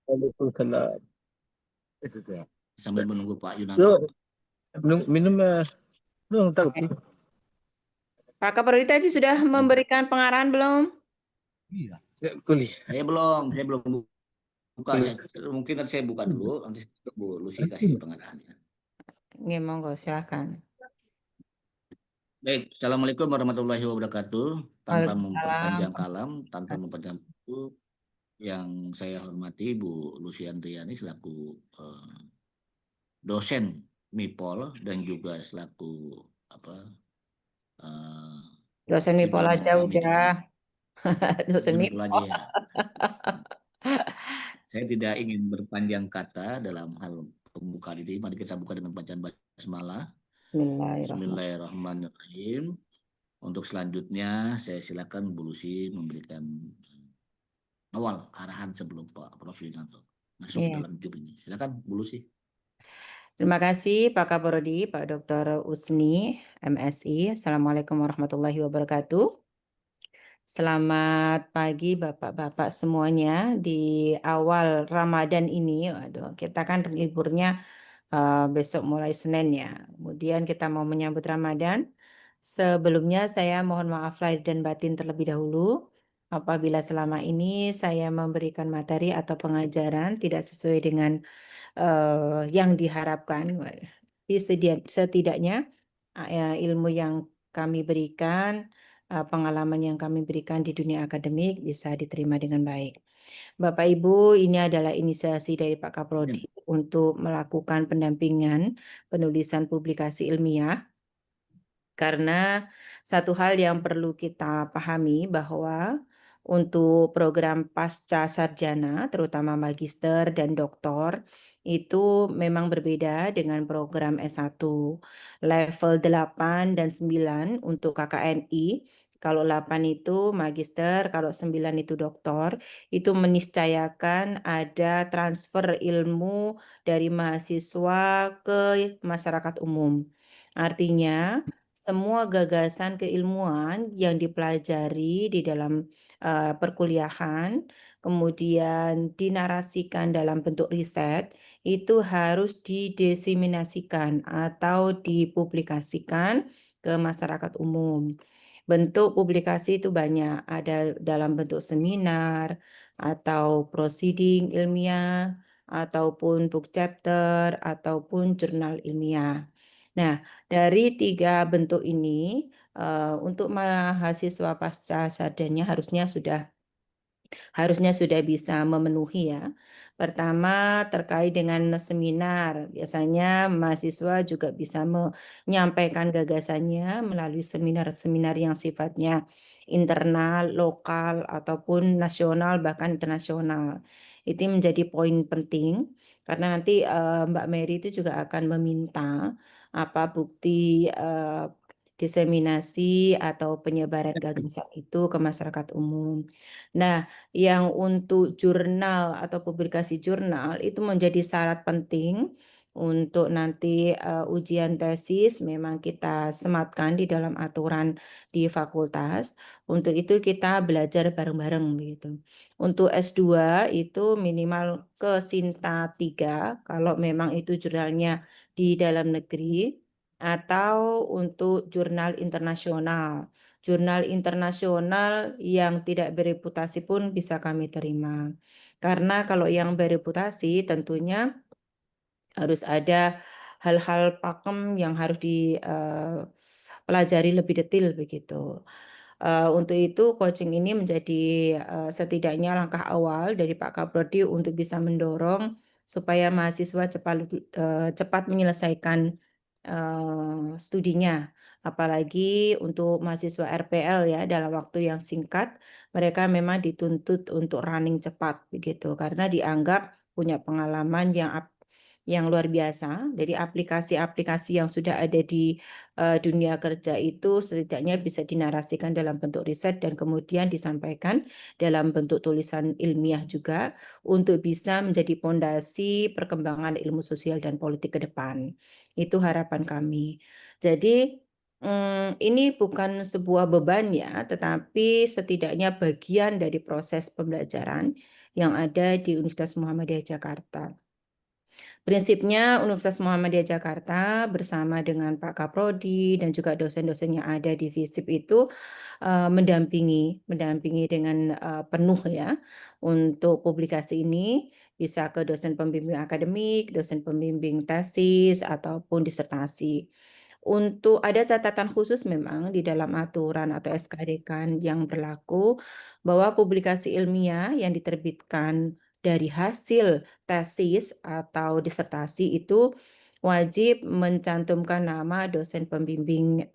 Waalaikumsalam. Sambil menunggu Pak Yunanto. Yuk, minum tak Oke. Pak Kapolri tadi sudah memberikan pengarahan belum? Iya. Kuliah. Saya belum buka. Mungkin nanti saya buka dulu, nanti Bu Lucy kasih pengarahannya. Nggih, monggo silakan. Baik, Assalamualaikum warahmatullahi wabarakatuh. Tanpa memperpanjang Waalaikumsalam. kalam, tanpa memperpanjang waktu, yang saya hormati Bu Lucy Andriani selaku dosen MIPOL dan juga selaku Dosen MIPOL pimpinan aja kami udah. Dosen dosen MIPOL aja MIPOL. ya. Saya tidak ingin berpanjang kata dalam hal pembukaan ini. Mari kita buka dengan bacaan basmalah. Bismillahirrahmanirrahim. Untuk selanjutnya saya silakan Bu Lucy memberikan awal arahan sebelum Pak Prof Yunanto masuk dalam job ini. Silakan Bu Lucy. Terima kasih Pak Kapolri, Pak Dr. Usni, MSI. Assalamualaikum warahmatullahi wabarakatuh. Selamat pagi Bapak-Bapak semuanya di awal Ramadan ini. Waduh, kita kan liburnya besok mulai Senin ya. Kemudian kita mau menyambut Ramadan. Sebelumnya saya mohon maaf lahir dan batin terlebih dahulu apabila selama ini saya memberikan materi atau pengajaran tidak sesuai dengan yang diharapkan. Setidaknya ilmu yang kami berikan, pengalaman yang kami berikan di dunia akademik bisa diterima dengan baik. Bapak Ibu, ini adalah inisiasi dari Pak Kaprodi untuk melakukan pendampingan penulisan publikasi ilmiah. Karena satu hal yang perlu kita pahami bahwa untuk program pasca sarjana, terutama magister dan doktor, itu memang berbeda dengan program S1. Level 8 dan 9 untuk KKNI, kalau 8 itu magister, kalau 9 itu doktor, itu meniscayakan ada transfer ilmu dari mahasiswa ke masyarakat umum. Artinya, semua gagasan keilmuan yang dipelajari di dalam perkuliahan, kemudian dinarasikan dalam bentuk riset, itu harus didiseminasikan atau dipublikasikan ke masyarakat umum. Bentuk publikasi itu banyak, ada dalam bentuk seminar, atau proceeding ilmiah, ataupun book chapter, ataupun jurnal ilmiah. Nah, dari 3 bentuk ini, untuk mahasiswa pasca sarjana harusnya sudah bisa memenuhi ya. Pertama, terkait dengan seminar. Biasanya mahasiswa juga bisa menyampaikan gagasannya melalui seminar-seminar yang sifatnya internal, lokal, ataupun nasional, bahkan internasional. Itu menjadi poin penting, karena nanti Mbak Mary itu juga akan meminta bukti diseminasi atau penyebaran gagasan itu ke masyarakat umum. Nah, yang untuk jurnal atau publikasi jurnal itu menjadi syarat penting untuk nanti ujian tesis memang kita sematkan di dalam aturan di fakultas. Untuk itu kita belajar bareng-bareng begitu. Untuk S2 itu minimal ke Sinta 3 kalau memang itu jurnalnya di dalam negeri, atau untuk jurnal internasional. Jurnal internasional yang tidak bereputasi pun bisa kami terima. Karena kalau yang bereputasi tentunya harus ada hal-hal pakem yang harus dipelajari lebih detail begitu. Untuk itu coaching ini menjadi setidaknya langkah awal dari Pak Kaprodi untuk bisa mendorong supaya mahasiswa cepat menyelesaikan studinya. Apalagi untuk mahasiswa RPL ya, dalam waktu yang singkat mereka memang dituntut untuk running cepat begitu, karena dianggap punya pengalaman yang luar biasa. Jadi aplikasi-aplikasi yang sudah ada di dunia kerja itu setidaknya bisa dinarasikan dalam bentuk riset dan kemudian disampaikan dalam bentuk tulisan ilmiah juga untuk bisa menjadi fondasi perkembangan ilmu sosial dan politik ke depan. Itu harapan kami. Jadi ini bukan sebuah beban ya, tetapi setidaknya bagian dari proses pembelajaran yang ada di Universitas Muhammadiyah Jakarta. Prinsipnya Universitas Muhammadiyah Jakarta bersama dengan Pak Kaprodi dan juga dosen-dosen yang ada di FISIP itu mendampingi dengan penuh ya untuk publikasi ini, bisa ke dosen pembimbing akademik, dosen pembimbing tesis ataupun disertasi. Untuk ada catatan khusus memang di dalam aturan atau SK Dekan yang berlaku bahwa publikasi ilmiah yang diterbitkan dari hasil tesis atau disertasi itu wajib mencantumkan nama dosen pembimbing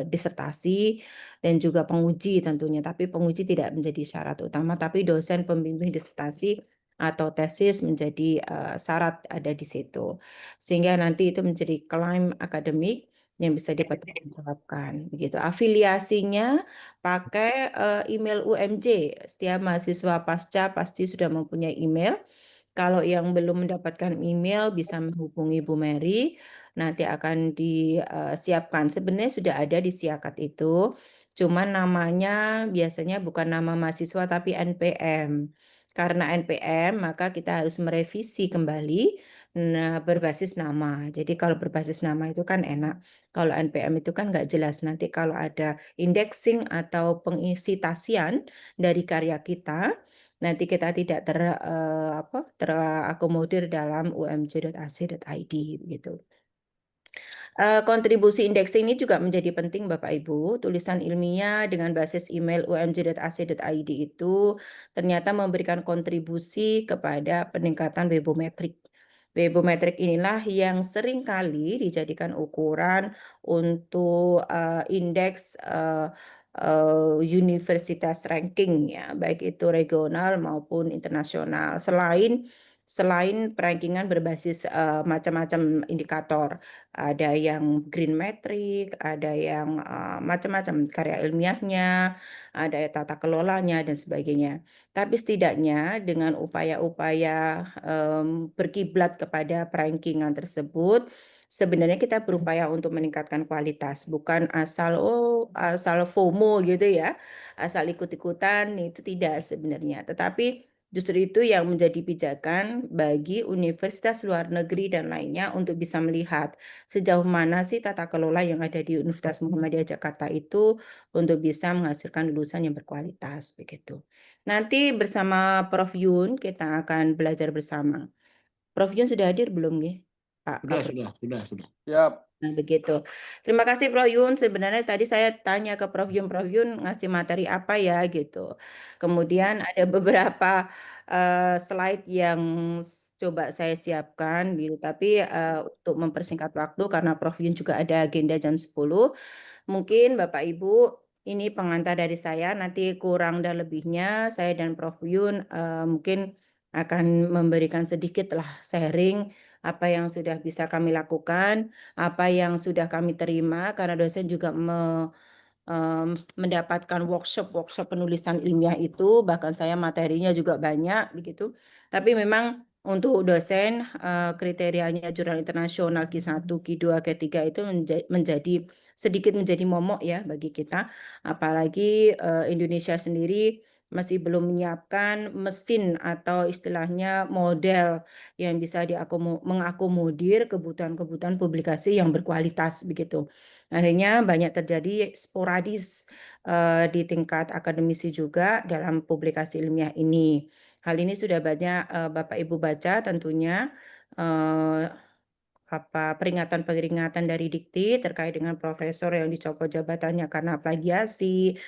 disertasi dan juga penguji tentunya. Tapi penguji tidak menjadi syarat utama, tapi dosen pembimbing disertasi atau tesis menjadi syarat ada di situ. Sehingga nanti itu menjadi klaim akademik yang bisa dipertanggungjawabkan. Begitu. Afiliasinya pakai email UMJ. Setiap mahasiswa pasca pasti sudah mempunyai email. Kalau yang belum mendapatkan email bisa menghubungi Bu Mary, nanti akan disiapkan. Sebenarnya sudah ada di Siakat itu, cuman namanya biasanya bukan nama mahasiswa tapi NPM. Karena NPM, maka kita harus merevisi kembali berbasis nama. Jadi kalau berbasis nama itu kan enak. Kalau NPM itu kan nggak jelas. Nanti kalau ada indexing atau pengisitasian dari karya kita, nanti kita tidak terakomodir dalam umj.ac.id begitu. Kontribusi indexing ini juga menjadi penting Bapak Ibu. Tulisan ilmiah dengan basis email umj.ac.id itu ternyata memberikan kontribusi kepada peningkatan webometrik. Webometrik inilah yang sering kali dijadikan ukuran untuk indeks universitas ranking ya, baik itu regional maupun internasional. Selain perankingan berbasis macam-macam indikator, ada yang green metric, ada yang macam-macam karya ilmiahnya, ada tata kelolanya dan sebagainya. Tapi setidaknya dengan upaya-upaya berkiblat kepada perankingan tersebut, sebenarnya kita berupaya untuk meningkatkan kualitas, bukan asal FOMO gitu ya, asal ikut-ikutan itu tidak sebenarnya. Tetapi justru itu yang menjadi pijakan bagi universitas luar negeri dan lainnya untuk bisa melihat sejauh mana sih tata kelola yang ada di Universitas Muhammadiyah Jakarta itu untuk bisa menghasilkan lulusan yang berkualitas begitu. Nanti bersama Prof Yun kita akan belajar bersama. Prof Yun sudah hadir belum nih, Pak Kapro? Sudah. Siap. Nah, begitu. Terima kasih Prof Yun. Sebenarnya tadi saya tanya ke Prof Yun ngasih materi apa ya gitu. Kemudian ada beberapa slide yang coba saya siapkan gitu. Tapi untuk mempersingkat waktu karena Prof Yun juga ada agenda jam 10. Mungkin Bapak Ibu ini pengantar dari saya. Nanti kurang dan lebihnya saya dan Prof Yun mungkin akan memberikan sedikit lah sharing apa yang sudah bisa kami lakukan, apa yang sudah kami terima, karena dosen juga mendapatkan workshop penulisan ilmiah itu, bahkan saya materinya juga banyak begitu. Tapi memang untuk dosen kriterianya jurnal internasional Q1, Q2, Q3 itu sedikit menjadi momok ya bagi kita. Apalagi Indonesia sendiri masih belum menyiapkan mesin atau istilahnya model yang bisa mengakomodir kebutuhan-kebutuhan publikasi yang berkualitas begitu. Akhirnya banyak terjadi sporadis di tingkat akademisi juga dalam publikasi ilmiah ini. Hal ini sudah banyak Bapak Ibu baca tentunya peringatan-peringatan dari Dikti terkait dengan profesor yang dicopot jabatannya karena plagiasi,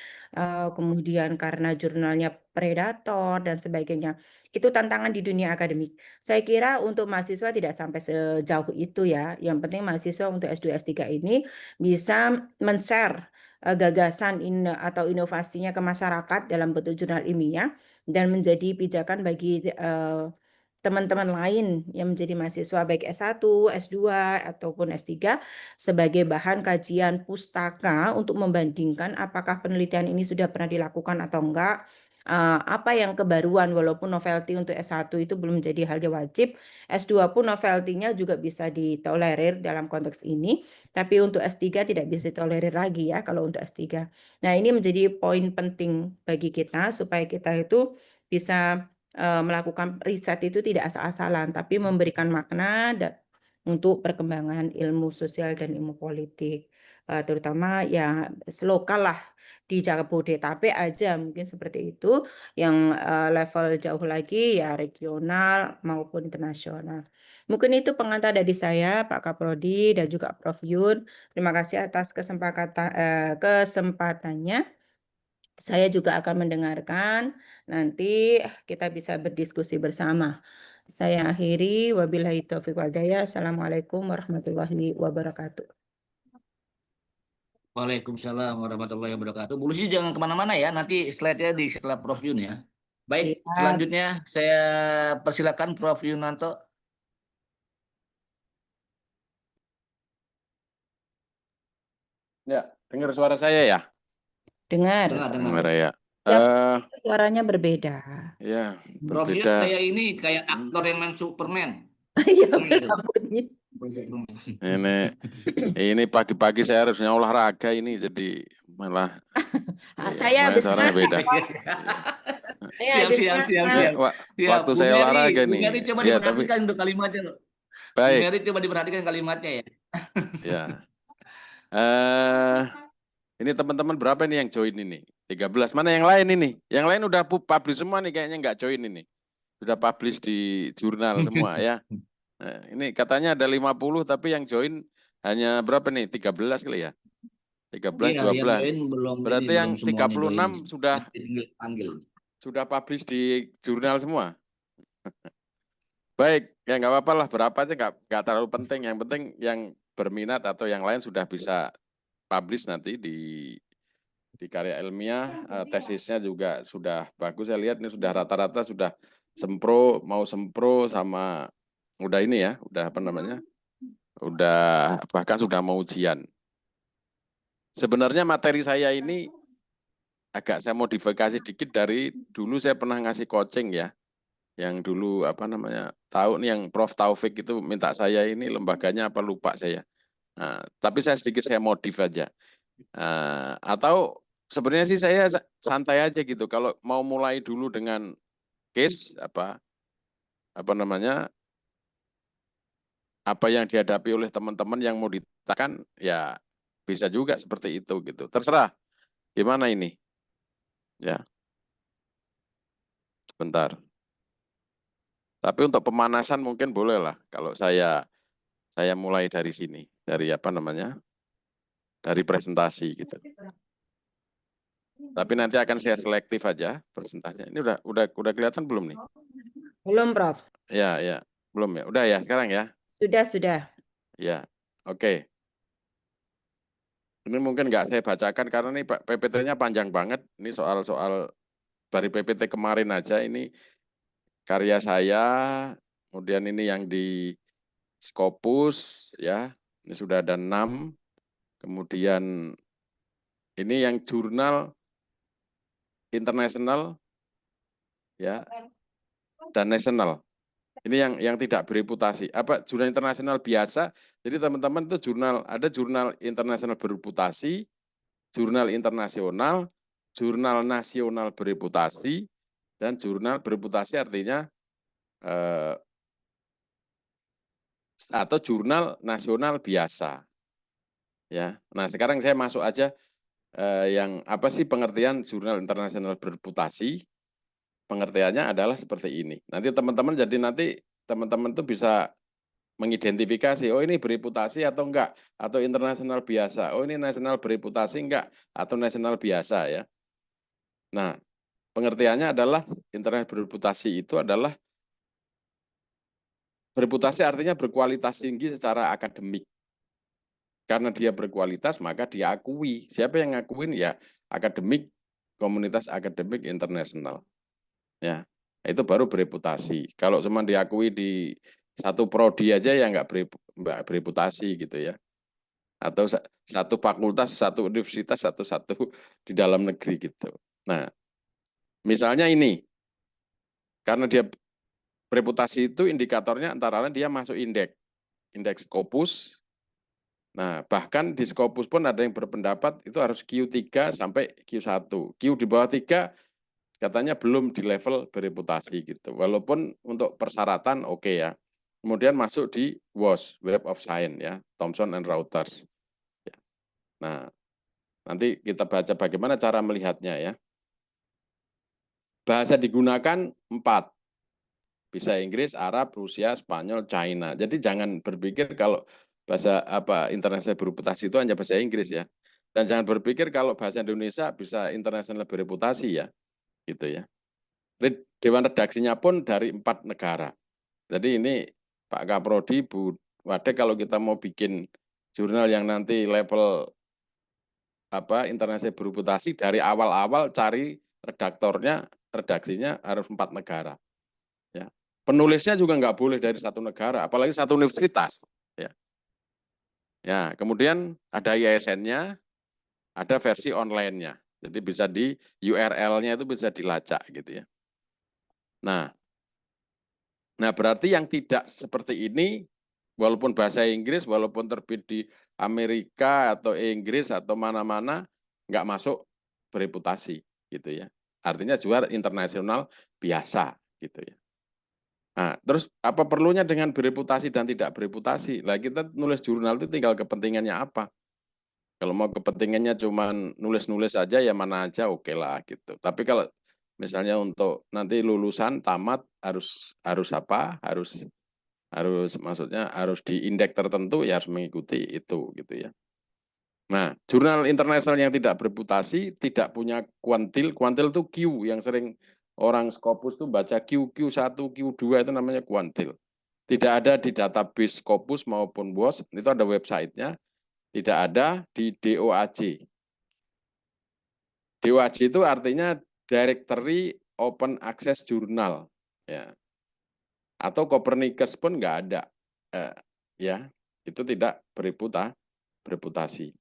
kemudian karena jurnalnya predator dan sebagainya. Itu tantangan di dunia akademik. Saya kira untuk mahasiswa tidak sampai sejauh itu ya. Yang penting mahasiswa untuk S2 S3 ini bisa men-share gagasan atau inovasinya ke masyarakat dalam bentuk jurnal ilmiah dan menjadi pijakan bagi teman-teman lain yang menjadi mahasiswa baik S1, S2, ataupun S3 sebagai bahan kajian pustaka untuk membandingkan apakah penelitian ini sudah pernah dilakukan atau enggak, apa yang kebaruan walaupun novelty untuk S1 itu belum menjadi hal yang wajib, S2 pun novelty-nya juga bisa ditolerir dalam konteks ini, tapi untuk S3 tidak bisa ditolerir lagi ya kalau untuk S3. Nah, ini menjadi poin penting bagi kita supaya kita itu bisa melakukan riset itu tidak asal-asalan, tapi memberikan makna untuk perkembangan ilmu sosial dan ilmu politik, terutama ya lokal lah di Jabodetabek aja mungkin seperti itu, yang level jauh lagi ya regional maupun internasional. Mungkin itu pengantar dari saya, Pak Kaprodi dan juga Prof. Yun. Terima kasih atas kesempatannya. Saya juga akan mendengarkan, nanti kita bisa berdiskusi bersama. Saya akhiri, wabillahi taufiq wal hidayah. Assalamualaikum warahmatullahi wabarakatuh. Waalaikumsalam warahmatullahi wabarakatuh. Bu Lucy jangan kemana-mana ya, nanti slide-nya di setelah Prof. Yun ya. Baik, Siap. selanjutnya saya persilakan Prof. Yunanto. Ya, dengar suara saya ya? Dengar. Dengar. Dengar ya. Ya, suaranya berbeda. Ya, Prof. Yun berbeda. kayak ini, kayak aktor yang main Superman. Iya, Gitu. rambutnya. Ini pagi-pagi saya harusnya olahraga ini, jadi malah Saya habis suaranya masak, beda. Pak. Saya habis Siap. masak. Waktu Bu saya Mary, olahraga Bu nih. Mary coba Ya, diperhatikan untuk kalimatnya loh. Bu baik. Mary coba diperhatikan kalimatnya ya. Ya. Ini teman-teman berapa nih yang join ini? 13. Mana yang lain ini? Yang lain udah publish semua nih, kayaknya nggak join ini. Sudah publish di jurnal semua ya. Nah, ini katanya ada 50 tapi yang join hanya berapa nih? 13 kali ya? 13, Iya, 12. yang belum Berarti ini, yang belum semuanya 36 join. sudah Panggil. sudah publish di jurnal semua. Baik, ya nggak apa-apa lah, berapa aja nggak terlalu penting. Yang penting yang berminat atau yang lain sudah bisa publish nanti di karya ilmiah, tesisnya juga sudah bagus. Saya lihat ini sudah rata-rata sudah sempro, mau sempro sama udah ini ya, udah apa namanya, udah bahkan sudah mau ujian. Sebenarnya materi saya ini agak saya modifikasi dikit dari dulu saya pernah ngasih coaching ya, yang dulu apa namanya, tahu nih yang Prof. Taufik itu minta saya ini lembaganya apa lupa saya. Nah, tapi saya sedikit saya modif aja. Atau sebenarnya sih saya santai aja gitu. Kalau mau mulai dulu dengan case apa namanya, apa yang dihadapi oleh teman-teman yang mau ditanyakan, ya bisa juga seperti itu gitu. Terserah gimana ini. Ya, sebentar. Tapi untuk pemanasan mungkin boleh lah kalau saya mulai dari sini, dari apa namanya, dari presentasi gitu. Tapi nanti akan saya selektif aja presentasinya. Ini udah kelihatan belum nih? Belum, Prof. Ya, belum ya. Udah ya sekarang ya. Sudah. Ya, oke. Ini mungkin nggak saya bacakan karena ini PPT-nya panjang banget. Ini soal-soal dari PPT kemarin aja. Ini karya saya. Kemudian ini yang di Scopus ya. Ini sudah ada 6. Kemudian ini yang jurnal internasional ya dan nasional. Ini yang tidak bereputasi. Apa jurnal internasional biasa? Jadi teman-teman itu ada jurnal internasional bereputasi, jurnal internasional, jurnal nasional bereputasi, dan jurnal bereputasi artinya atau jurnal nasional biasa. Ya. Nah, sekarang saya masuk aja yang apa sih pengertian jurnal internasional bereputasi? Pengertiannya adalah seperti ini. Nanti teman-teman tuh bisa mengidentifikasi, oh ini bereputasi atau enggak, atau internasional biasa, oh ini nasional bereputasi enggak, atau nasional biasa ya. Nah, pengertiannya adalah internasional bereputasi itu adalah bereputasi artinya berkualitas tinggi secara akademik. Karena dia berkualitas maka diakui. Siapa yang ngakuin ya akademik, komunitas akademik internasional. Ya, itu baru bereputasi. Kalau cuma diakui di satu prodi aja ya nggak bereputasi gitu ya. Atau satu fakultas, satu universitas, satu di dalam negeri gitu. Nah, misalnya ini, karena dia bereputasi itu indikatornya antara lain dia masuk indeks Scopus. Nah, bahkan di Scopus pun ada yang berpendapat itu harus Q3 sampai Q1. Q di bawah 3 katanya belum di level bereputasi gitu. Walaupun untuk persyaratan oke ya. Kemudian masuk di WOS, Web of Science ya, Thomson and Reuters. Ya. Nah, nanti kita baca bagaimana cara melihatnya ya. Bahasa digunakan 4. Bisa Inggris, Arab, Rusia, Spanyol, China. Jadi jangan berpikir kalau bahasa internasional bereputasi itu hanya bahasa Inggris ya. Dan jangan berpikir kalau bahasa Indonesia bisa internasional bereputasi ya. Gitu ya. Dewan redaksinya pun dari 4 negara. Jadi ini Pak Kaprodi, Bu Wade, kalau kita mau bikin jurnal yang nanti level internasional bereputasi, dari awal-awal cari redaksinya harus 4 negara. Ya. Penulisnya juga nggak boleh dari 1 negara, apalagi 1 universitas. Ya. Ya, kemudian ada ISN-nya, ada versi online-nya. Jadi bisa di URL-nya itu bisa dilacak gitu ya. Nah, berarti yang tidak seperti ini, walaupun bahasa Inggris, walaupun terbit di Amerika atau Inggris atau mana-mana, nggak masuk bereputasi gitu ya. Artinya juga internasional biasa gitu ya. Nah, terus apa perlunya dengan bereputasi dan tidak bereputasi? Lah kita nulis jurnal itu tinggal kepentingannya apa. Kalau mau kepentingannya cuma nulis-nulis aja ya mana aja oke lah gitu. Tapi kalau misalnya untuk nanti lulusan tamat harus maksudnya harus di indeks tertentu ya harus mengikuti itu gitu ya. Nah, jurnal internasional yang tidak bereputasi tidak punya kuantil itu Q yang sering orang Scopus tuh baca Q1, Q2 itu namanya kuantil. Tidak ada di database Scopus maupun WOS, itu ada websitenya, tidak ada di DOAJ. DOAJ itu artinya Directory Open Access Journal, ya. Atau Copernicus pun nggak ada, ya. Itu tidak bereputasi.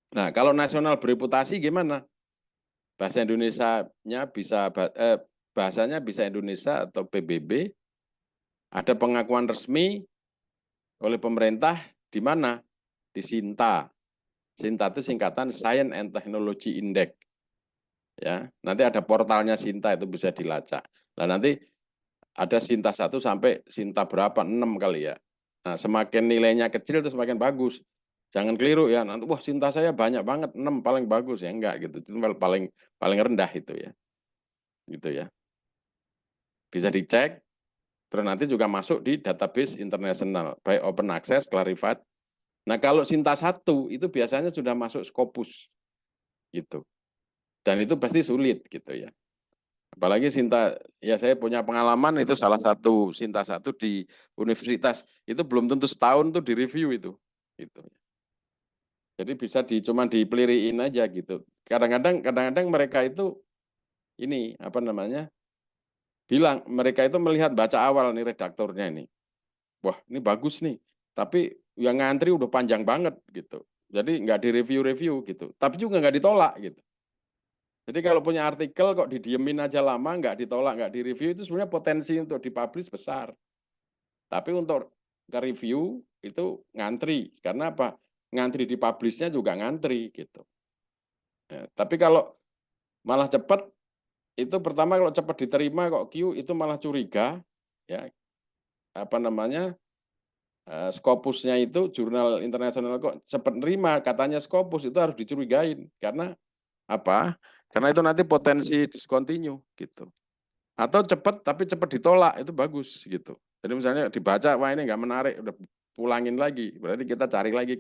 Nah, kalau nasional bereputasi gimana? Bahasa Indonesianya bahasanya bisa Indonesia atau PBB. Ada pengakuan resmi oleh pemerintah di mana? Di SINTA. SINTA itu singkatan Science and Technology Index. Ya, nanti ada portalnya SINTA itu bisa dilacak. Nah, nanti ada SINTA 1 sampai SINTA berapa? 6 kali ya. Nah, semakin nilainya kecil itu semakin bagus. Jangan keliru ya. Nanti wah SINTA saya banyak banget, 6 paling bagus ya, enggak gitu. Itu paling rendah itu ya. Gitu ya. Bisa dicek. Terus nanti juga masuk di database internasional by open access clarified. Nah, kalau SINTA 1 itu biasanya sudah masuk Scopus. Gitu. Dan itu pasti sulit gitu ya. Apalagi SINTA, ya saya punya pengalaman itu salah satu SINTA 1 di universitas, itu belum tentu setahun tuh direview itu. Gitu. Jadi bisa cuma dipeliriin aja gitu. Kadang-kadang mereka itu ini bilang mereka itu melihat baca awal nih redaktornya ini. Wah, ini bagus nih. Tapi yang ngantri udah panjang banget gitu. Jadi nggak direview gitu. Tapi juga nggak ditolak gitu. Jadi kalau punya artikel kok didiemin aja lama, nggak ditolak, nggak direview, itu sebenarnya potensi untuk dipublish besar. Tapi untuk ke review itu ngantri. Karena apa? Ngantri di publishnya juga ngantri gitu. Ya, tapi kalau malah cepat, itu pertama kalau cepat diterima kok Q itu malah curiga. Ya, Scopusnya itu jurnal internasional kok cepat nerima, katanya Scopus itu harus dicurigain. Karena apa? Karena itu nanti potensi discontinue gitu. Atau cepat tapi cepat ditolak itu bagus gitu. Jadi misalnya dibaca wah ini nggak menarik, udah pulangin lagi. Berarti kita cari lagi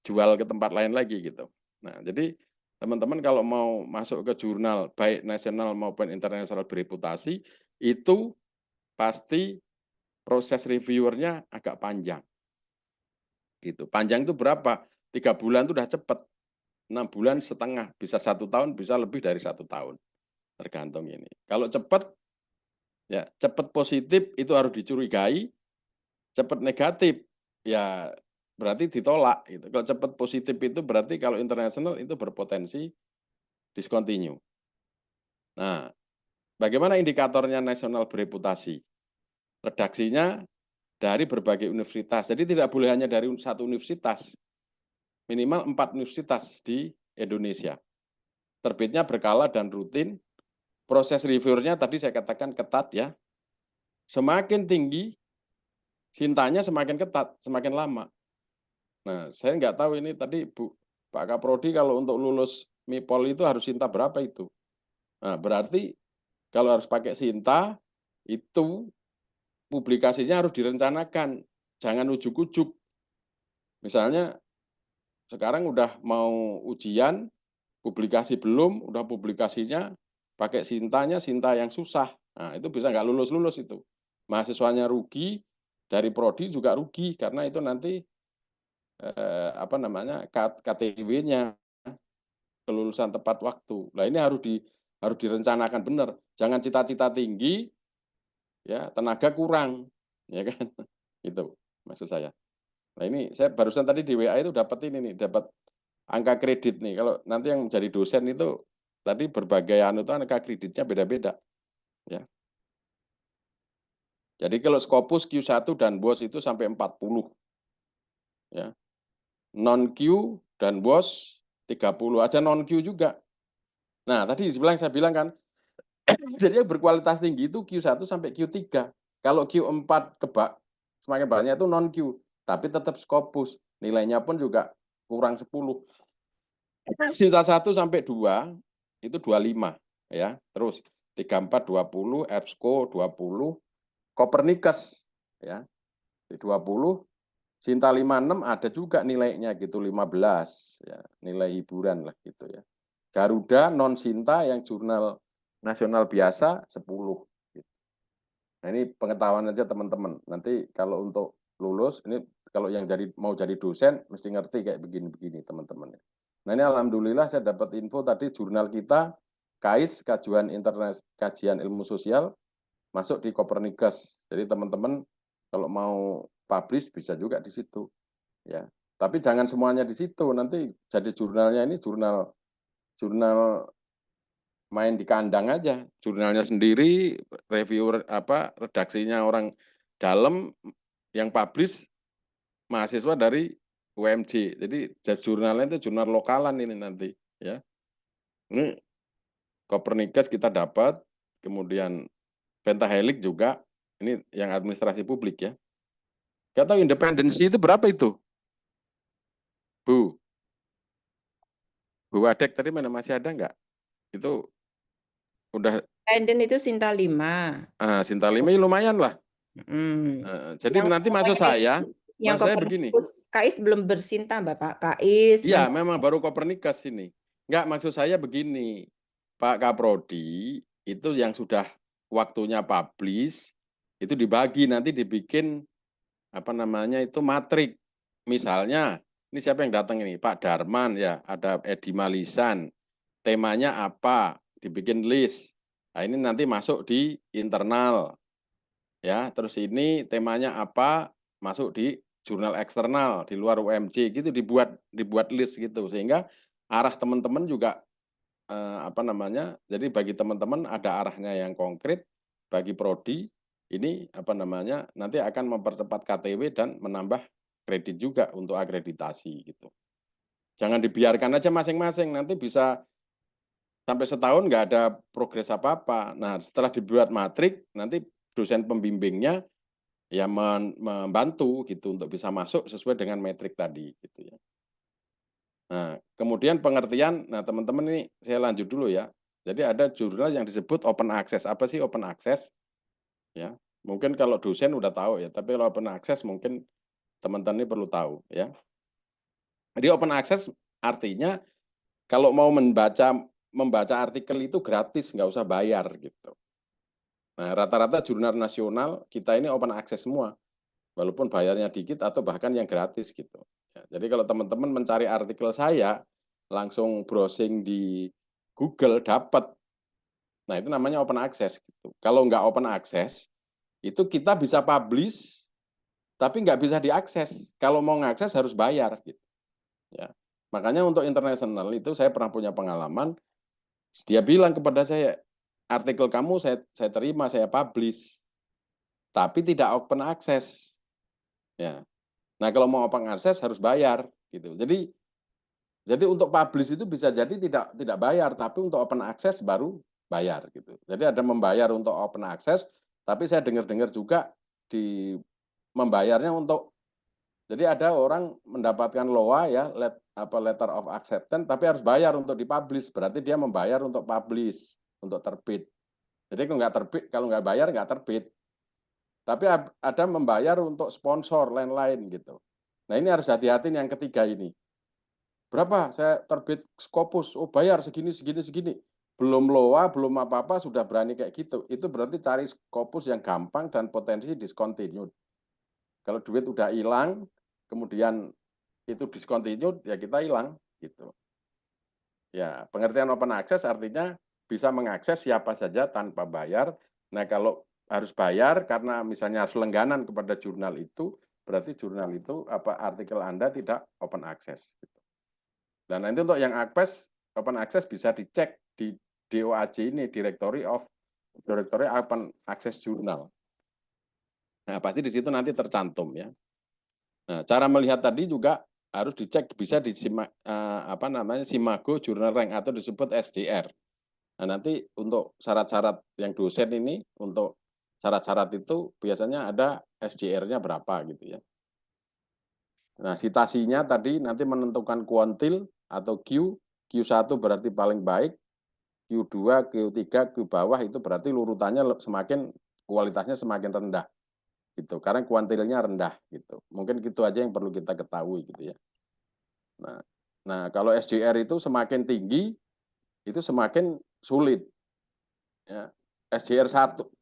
jual ke tempat lain lagi gitu. Nah, jadi teman-teman kalau mau masuk ke jurnal baik nasional maupun internasional bereputasi itu pasti proses reviewernya agak panjang. Gitu. Panjang itu berapa? 3 bulan itu udah cepat. 6 bulan setengah, bisa 1 tahun, bisa lebih dari 1 tahun. Tergantung ini. Kalau cepat, ya cepat positif itu harus dicurigai, cepat negatif, ya berarti ditolak. Gitu. Kalau cepat positif itu berarti kalau internasional itu berpotensi discontinue. Nah, bagaimana indikatornya nasional bereputasi? Redaksinya dari berbagai universitas. Jadi tidak boleh hanya dari 1 universitas. Minimal 4 universitas di Indonesia. Terbitnya berkala dan rutin, proses review-nya tadi saya katakan ketat ya. Semakin tinggi cintanya semakin ketat, semakin lama. Nah, saya nggak tahu ini tadi Pak Kaprodi kalau untuk lulus MIPOL itu harus Sinta berapa itu? Nah, berarti kalau harus pakai Sinta, itu publikasinya harus direncanakan. Jangan ujuk-ujuk. Misalnya, sekarang udah mau ujian, publikasi belum, udah publikasinya, pakai Sintanya, Sinta yang susah. Nah, itu bisa nggak lulus-lulus itu. Mahasiswanya rugi, dari prodi juga rugi, karena itu nanti apa namanya KTW-nya kelulusan tepat waktu. Nah ini harus direncanakan benar. Jangan cita-cita tinggi, ya tenaga kurang, ya kan? Itu maksud saya. Nah ini saya barusan tadi di WA itu dapat ini nih, dapat angka kredit nih. Kalau nanti yang menjadi dosen itu tadi berbagai itu angka kreditnya beda-beda, ya. Jadi kalau Scopus Q1 dan BOS itu sampai 40. Ya. Non-Q dan BOS 30, ada non-Q juga. Nah, tadi saya bilang kan, jadi yang berkualitas tinggi itu Q1 sampai Q3. Kalau Q4 semakin banyak itu non-Q, tapi tetap Scopus. Nilainya pun juga kurang 10. Sinta 1 sampai 2 itu 25 ya. Terus 34 20, EBSCO 20, Copernicus ya. 20, Sinta 56 ada juga nilainya gitu 15 ya, nilai hiburan lah gitu ya. Garuda non Sinta yang jurnal nasional biasa 10 gitu. Nah, ini pengetahuan aja teman-teman. Nanti kalau untuk lulus ini kalau yang mau jadi dosen mesti ngerti kayak begini-begini teman-teman. Nah, ini alhamdulillah saya dapat info tadi jurnal kita KAIS Kajian Ilmu Sosial masuk di Copernicus. Jadi teman-teman kalau mau publish bisa juga di situ. Ya. Tapi jangan semuanya di situ. Nanti jadi jurnalnya ini jurnal main di kandang aja. Jurnalnya sendiri, reviewer redaksinya orang dalam, yang publish mahasiswa dari UMJ. Jadi jurnalnya itu jurnal lokalan ini nanti, ya. Ini Copernicus kita dapat, kemudian Pentahelix juga, ini yang administrasi publik ya. Gak tahu independensi itu berapa itu? Bu Wadek tadi mana masih ada nggak? Itu udah. Independen itu Sinta 5. Sinta 5 ya lumayan lah. Jadi Yang nanti maksud saya begini. KAIS belum bersinta, Bapak. KAIS. Iya, memang baru Copernicus ini. Enggak, maksud saya begini. Pak Kaprodi itu yang sudah waktunya publish itu dibagi, nanti dibikin itu matrik. Misalnya, ini siapa yang datang ini? Pak Darman ya, ada Edi Malisan. Temanya apa? Dibikin list. Nah, ini nanti masuk di internal. Ya, terus ini temanya apa? Masuk di jurnal eksternal di luar UMJ gitu, dibuat list gitu, sehingga arah teman-teman juga jadi bagi teman-teman ada arahnya yang konkret, bagi prodi ini nanti akan mempercepat KTW dan menambah kredit juga untuk akreditasi gitu. Jangan dibiarkan aja masing-masing, nanti bisa sampai setahun nggak ada progres apa-apa. Nah, setelah dibuat matrik, nanti dosen pembimbingnya ya membantu gitu untuk bisa masuk sesuai dengan metrik tadi gitu ya. Nah, kemudian pengertian, nah teman-teman ini saya lanjut dulu ya. Jadi ada jurnal yang disebut open access. Apa sih open access? Ya, mungkin kalau dosen udah tahu ya, tapi kalau open access mungkin teman-teman ini perlu tahu ya. Jadi open access artinya kalau mau membaca artikel itu gratis, nggak usah bayar gitu. Nah, rata-rata jurnal nasional kita ini open access semua, walaupun bayarnya dikit atau bahkan yang gratis gitu. Ya, jadi kalau teman-teman mencari artikel saya, langsung browsing di Google dapat. Nah, itu namanya open access gitu. Kalau nggak open access, itu kita bisa publish, tapi nggak bisa diakses. Kalau mau ngakses harus bayar gitu. Ya. Makanya untuk internasional itu saya pernah punya pengalaman, dia bilang kepada saya, artikel kamu saya terima, saya publish, tapi tidak open access. Ya. Nah, kalau mau open access harus bayar gitu. Jadi untuk publish itu bisa jadi tidak bayar, tapi untuk open access baru bayar gitu. Jadi ada membayar untuk open access, tapi saya dengar-dengar juga di membayarnya untuk, jadi ada orang mendapatkan LOA ya, letter of acceptance, tapi harus bayar untuk dipublish. Berarti dia membayar untuk publish, untuk terbit. Jadi kalau nggak bayar nggak terbit. Tapi ada membayar untuk sponsor lain-lain gitu. Nah ini harus hati-hati yang ketiga ini. Berapa saya terbit Scopus? Oh bayar segini. Belum LOA, belum apa-apa sudah berani kayak gitu. Itu berarti cari Scopus yang gampang dan potensi discontinued. Kalau duit udah hilang, kemudian itu discontinued, ya kita hilang gitu. Ya, pengertian open access artinya bisa mengakses siapa saja tanpa bayar. Nah, kalau harus bayar karena misalnya harus langganan kepada jurnal itu, berarti jurnal itu artikel Anda tidak open access. Dan nanti untuk yang open access bisa dicek di DOAJ ini, Directory Open Access Journal. Nah, pasti di situ nanti tercantum ya. Nah, cara melihat tadi juga harus dicek, bisa di Simago Journal Rank atau disebut SJR. Nah, nanti untuk syarat-syarat yang dosen ini, untuk syarat-syarat itu biasanya ada SJR-nya berapa gitu ya. Nah, citasinya tadi nanti menentukan kuantil atau Q. Q1 berarti paling baik, Q2, Q3, Q bawah itu berarti urutannya semakin kualitasnya semakin rendah. Gitu. Karena kuantilnya rendah gitu. Mungkin gitu aja yang perlu kita ketahui gitu ya. Nah, kalau SJR itu semakin tinggi itu semakin sulit. Ya. SJR 1.0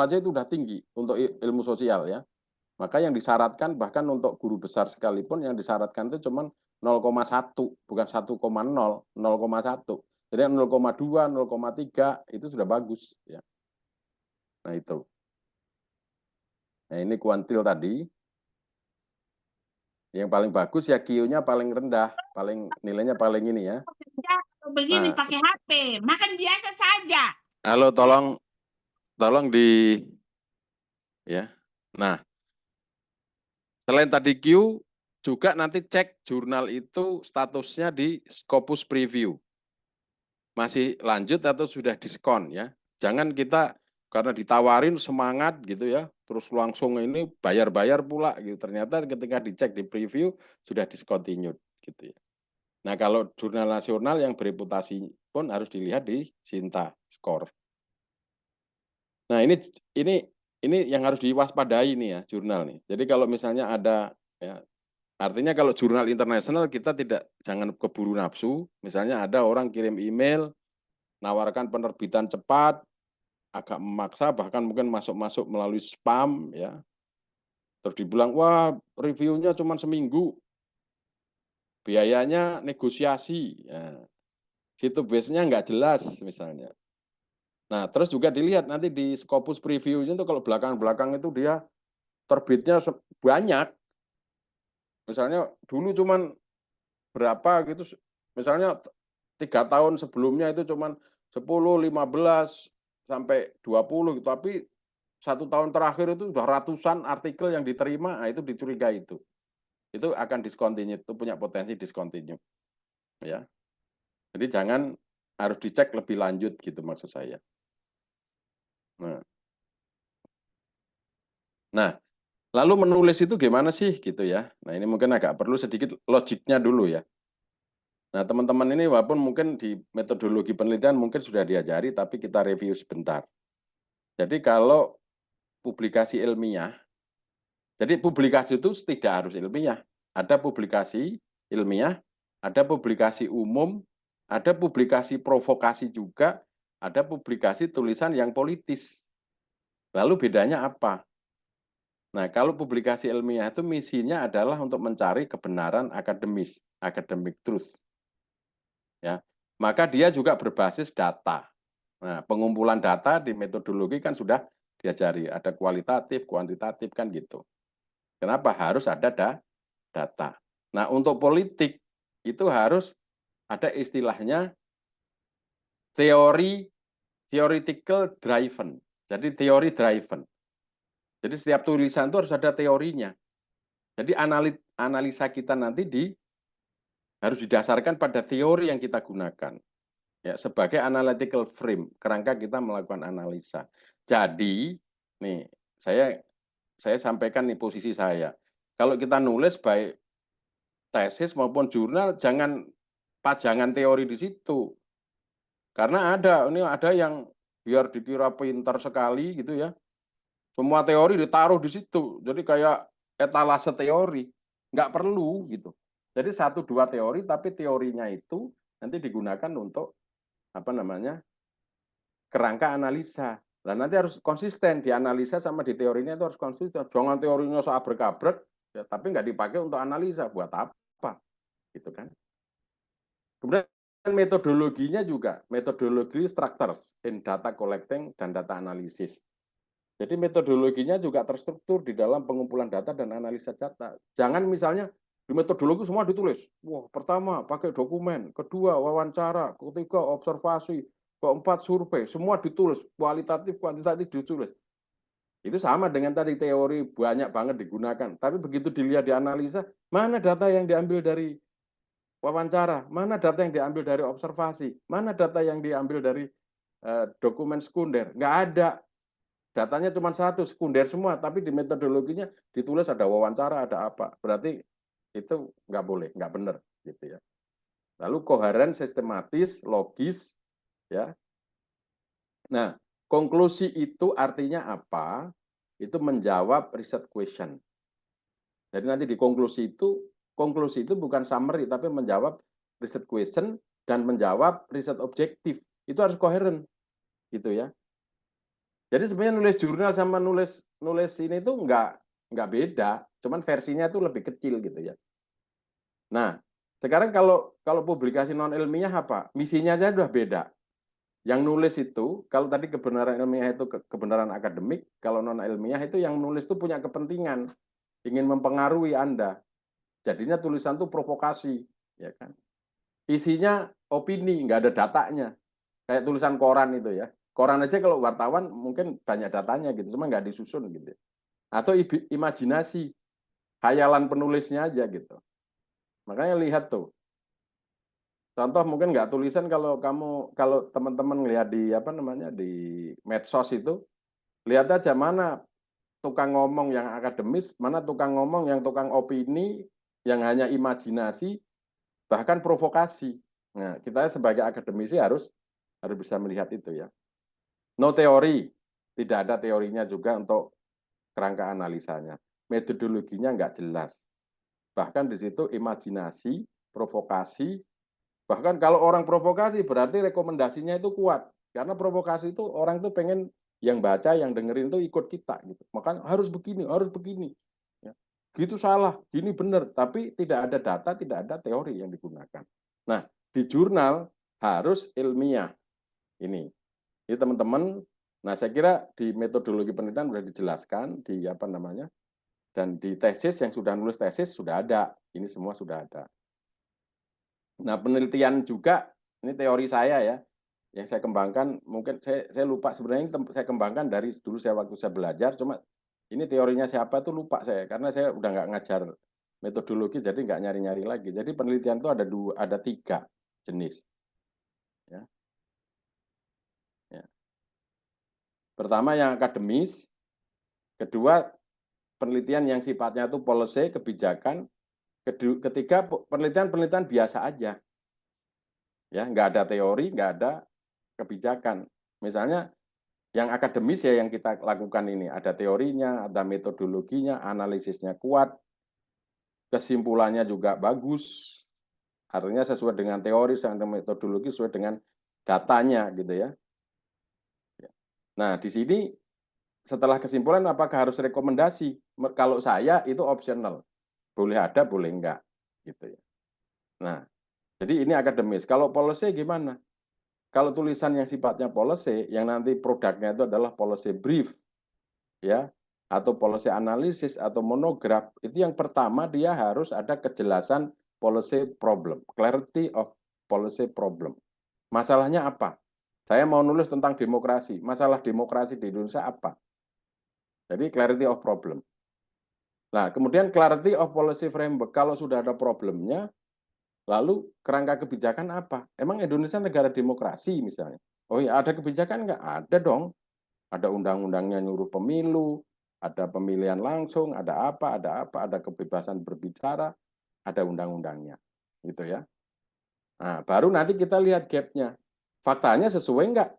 aja itu udah tinggi untuk ilmu sosial ya. Maka yang disyaratkan bahkan untuk guru besar sekalipun yang disyaratkan itu cuma 0,1 bukan 1,0, 0,1. Jadi 0,2, 0,3 itu sudah bagus ya. Nah, itu. Nah, ini kuantil tadi. Yang paling bagus ya Q-nya paling rendah, nilainya paling ini ya. Begini pakai HP, makan biasa saja. Halo, tolong ya. Nah, selain tadi Q, juga nanti cek jurnal itu statusnya di Scopus Preview. Masih lanjut atau sudah diskon ya. Jangan kita karena ditawarin semangat gitu ya, terus langsung ini bayar-bayar pula gitu. Ternyata ketika dicek di preview sudah discontinued gitu ya. Nah, kalau jurnal nasional yang bereputasi pun harus dilihat di Sinta Score. Nah, ini yang harus diwaspadai nih ya, jurnal nih. Jadi kalau misalnya ada ya, artinya kalau jurnal internasional kita jangan keburu nafsu. Misalnya ada orang kirim email nawarkan penerbitan cepat, agak memaksa, bahkan mungkin masuk melalui spam ya. Terus dibilang, wah reviewnya cuma seminggu, biayanya negosiasi, ya. Situ base-nya nggak jelas misalnya. Nah, terus juga dilihat nanti di Scopus Preview-nya itu kalau belakang-belakang itu dia terbitnya banyak. Misalnya dulu cuman berapa gitu, misalnya 3 tahun sebelumnya itu cuman 10, 15, sampai 20 gitu, tapi 1 tahun terakhir itu sudah ratusan artikel yang diterima, nah itu dicurigai itu akan discontinue, itu punya potensi discontinue ya. Jadi jangan, harus dicek lebih lanjut gitu maksud saya. Nah, lalu menulis itu gimana sih gitu ya. Nah, ini mungkin agak perlu sedikit logiknya dulu ya. Nah, teman-teman ini walaupun mungkin di metodologi penelitian mungkin sudah diajari, tapi kita review sebentar. Jadi kalau publikasi ilmiah, jadi publikasi itu tidak harus ilmiah. Ada publikasi ilmiah, ada publikasi umum, ada publikasi provokasi juga, ada publikasi tulisan yang politis. Lalu bedanya apa? Nah, kalau publikasi ilmiah itu misinya adalah untuk mencari kebenaran akademis, academic truth. Ya, maka dia juga berbasis data. Nah, pengumpulan data di metodologi kan sudah diajari, ada kualitatif, kuantitatif kan gitu. Kenapa harus ada data? Nah, untuk politik itu harus ada istilahnya theoretical driven. Jadi teori driven. Jadi setiap tulisan itu harus ada teorinya. Jadi analisa kita nanti harus didasarkan pada teori yang kita gunakan. ya sebagai analytical frame, kerangka kita melakukan analisa. Jadi, nih saya sampaikan nih posisi saya. Kalau kita nulis baik tesis maupun jurnal, jangan pajangan teori di situ. Karena ada yang biar dikira pintar sekali gitu ya. Semua teori ditaruh di situ. Jadi kayak etalase teori. Nggak perlu gitu. Jadi 1-2 teori, tapi teorinya itu nanti digunakan untuk kerangka analisa. Nah, nanti harus konsisten di analisa sama di teorinya itu harus konsisten. Jangan teorinya so abrek-abrek, ya, tapi nggak dipakai untuk analisa. Buat apa? Gitu kan. Kemudian metodologinya juga, metodologi structures in data collecting dan data analysis. Jadi metodologinya juga terstruktur di dalam pengumpulan data dan analisa data. Jangan misalnya di metodologi semua ditulis. Wah, pertama pakai dokumen, kedua wawancara, ketiga observasi, keempat survei, semua ditulis, kualitatif, kuantitatif ditulis. Itu sama dengan tadi teori banyak banget digunakan. Tapi begitu dilihat di analisa, mana data yang diambil dari wawancara, mana data yang diambil dari observasi, mana data yang diambil dari dokumen sekunder. Nggak ada. Datanya cuma 1, sekunder semua, tapi di metodologinya ditulis ada wawancara, ada apa. Berarti itu nggak boleh, nggak benar. Gitu ya. Lalu koheren, sistematis, logis. Ya. Nah, konklusi itu artinya apa? Itu menjawab riset question. Jadi nanti di konklusi itu bukan summary, tapi menjawab riset question dan menjawab riset objektif. Itu harus koheren. Gitu ya. Jadi sebenarnya nulis jurnal sama nulis ini itu nggak beda, cuman versinya itu lebih kecil gitu ya. Nah, sekarang kalau publikasi non ilmiah apa? Misinya aja udah beda. Yang nulis itu, kalau tadi kebenaran ilmiah itu kebenaran akademik, kalau non ilmiah itu yang nulis itu punya kepentingan, ingin mempengaruhi Anda. Jadinya tulisan itu provokasi, ya kan? Isinya opini, nggak ada datanya. Kayak tulisan koran itu ya. Koran aja kalau wartawan mungkin banyak datanya gitu, cuma nggak disusun gitu. Atau imajinasi, khayalan penulisnya aja gitu. Makanya lihat tuh. Contoh mungkin nggak tulisan kalau teman-teman lihat di di medsos itu, lihat aja mana tukang ngomong yang akademis, mana tukang ngomong yang tukang opini, yang hanya imajinasi, bahkan provokasi. Nah, kita sebagai akademisi harus bisa melihat itu ya. No teori, tidak ada teorinya juga untuk kerangka analisanya. Metodologinya nggak jelas. Bahkan di situ imajinasi, provokasi, bahkan kalau orang provokasi berarti rekomendasinya itu kuat. Karena provokasi itu orang itu pengen yang baca, yang dengerin itu ikut kita. Gitu. Makanya harus begini, harus begini. Ya. Gitu salah, gini benar. Tapi tidak ada data, tidak ada teori yang digunakan. Nah, di jurnal harus ilmiah. Ini teman-teman. Nah, saya kira di metodologi penelitian sudah dijelaskan di dan di tesis yang sudah nulis tesis sudah ada. Ini semua sudah ada. Nah, penelitian juga ini teori saya ya, yang saya kembangkan. Mungkin saya lupa sebenarnya ini saya kembangkan dari dulu waktu saya belajar. Cuma ini teorinya siapa itu lupa saya karena saya udah nggak ngajar metodologi, jadi nggak nyari-nyari lagi. Jadi penelitian itu ada 3 jenis. Ya. Pertama yang akademis, kedua penelitian yang sifatnya itu policy, kebijakan, ketiga penelitian biasa aja. Ya, nggak ada teori, nggak ada kebijakan. Misalnya yang akademis ya yang kita lakukan ini, ada teorinya, ada metodologinya, analisisnya kuat, kesimpulannya juga bagus, artinya sesuai dengan teori, sesuai dengan metodologi, sesuai dengan datanya gitu ya. Nah, di sini setelah kesimpulan apakah harus rekomendasi? Kalau saya itu optional. Boleh ada, boleh enggak. Gitu ya. Nah, jadi ini akademis. Kalau policy gimana? Kalau tulisan yang sifatnya policy, yang nanti produknya itu adalah policy brief, ya, atau policy analysis atau monograf, itu yang pertama dia harus ada kejelasan policy problem, clarity of policy problem. Masalahnya apa? Saya mau nulis tentang demokrasi. Masalah demokrasi di Indonesia apa? Jadi clarity of problem. Nah, kemudian clarity of policy framework. Kalau sudah ada problemnya, Lalu kerangka kebijakan apa? Emang Indonesia negara demokrasi misalnya? Oh ya, ada kebijakan nggak? Ada dong. Ada undang-undangnya nyuruh pemilu, ada pemilihan langsung, ada apa, ada kebebasan berbicara, ada undang-undangnya, gitu ya. Nah, baru nanti kita lihat gap-nya. Faktanya sesuai nggak?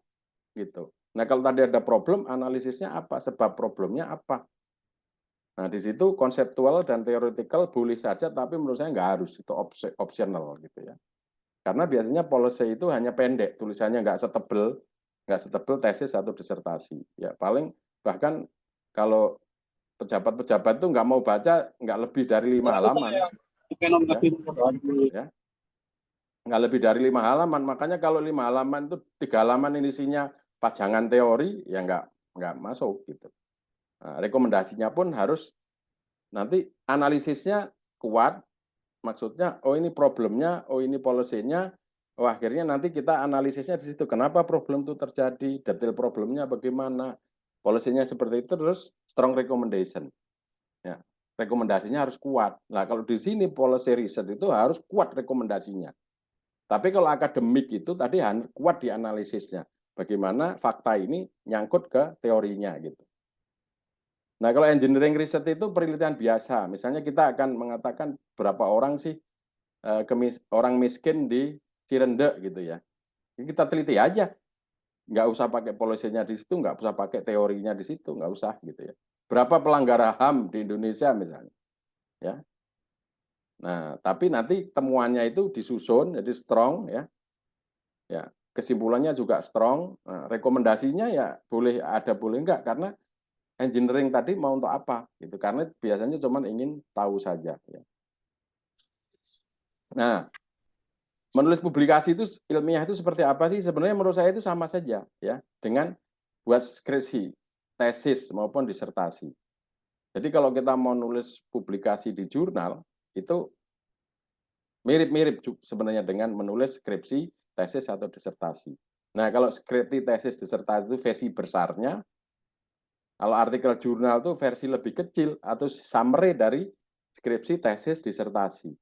Gitu. Nah, kalau tadi ada problem, analisisnya apa? Sebab problemnya apa? Nah, di situ konseptual dan teoretikal boleh saja, tapi menurut saya nggak harus, itu optional gitu ya. Karena biasanya policy itu hanya pendek, tulisannya nggak setebel tesis atau disertasi. Ya paling bahkan kalau pejabat-pejabat itu nggak mau baca nggak lebih dari 5 halaman. Ya. Nggak lebih dari 5 halaman. Makanya kalau 5 halaman itu 3 halaman ini isinya pajangan teori, ya nggak masuk gitu. Nah, rekomendasinya pun harus nanti analisisnya kuat, maksudnya oh ini problemnya, oh ini policy-nya, oh akhirnya nanti kita analisisnya di situ. Kenapa problem itu terjadi, detail problemnya bagaimana, policy-nya seperti itu, terus strong recommendation. Ya, rekomendasinya harus kuat. Nah kalau di sini policy research itu harus kuat rekomendasinya. Tapi kalau akademik itu tadi kuat di analisisnya. Bagaimana fakta ini nyangkut ke teorinya gitu. Nah, kalau engineering research itu penelitian biasa. Misalnya kita akan mengatakan berapa orang sih orang miskin di Cirende gitu ya. Kita teliti aja. Nggak usah pakai policy-nya di situ, nggak usah pakai teorinya di situ, nggak usah gitu ya. Berapa pelanggaran HAM di Indonesia misalnya. Ya. Nah, tapi nanti temuannya itu disusun jadi strong ya. Ya, kesimpulannya juga strong. Nah, rekomendasinya ya boleh ada boleh enggak karena engineering tadi mau untuk apa gitu, karena biasanya cuma ingin tahu saja ya. Nah, menulis publikasi itu ilmiah itu seperti apa sih? Sebenarnya menurut saya itu sama saja ya dengan buat skripsi, tesis maupun disertasi. Jadi kalau kita mau nulis publikasi di jurnal itu mirip-mirip sebenarnya dengan menulis skripsi, tesis atau disertasi. Nah, kalau skripsi, tesis, disertasi itu versi besarnya. Kalau artikel jurnal itu versi lebih kecil atau summary dari skripsi, tesis, disertasi.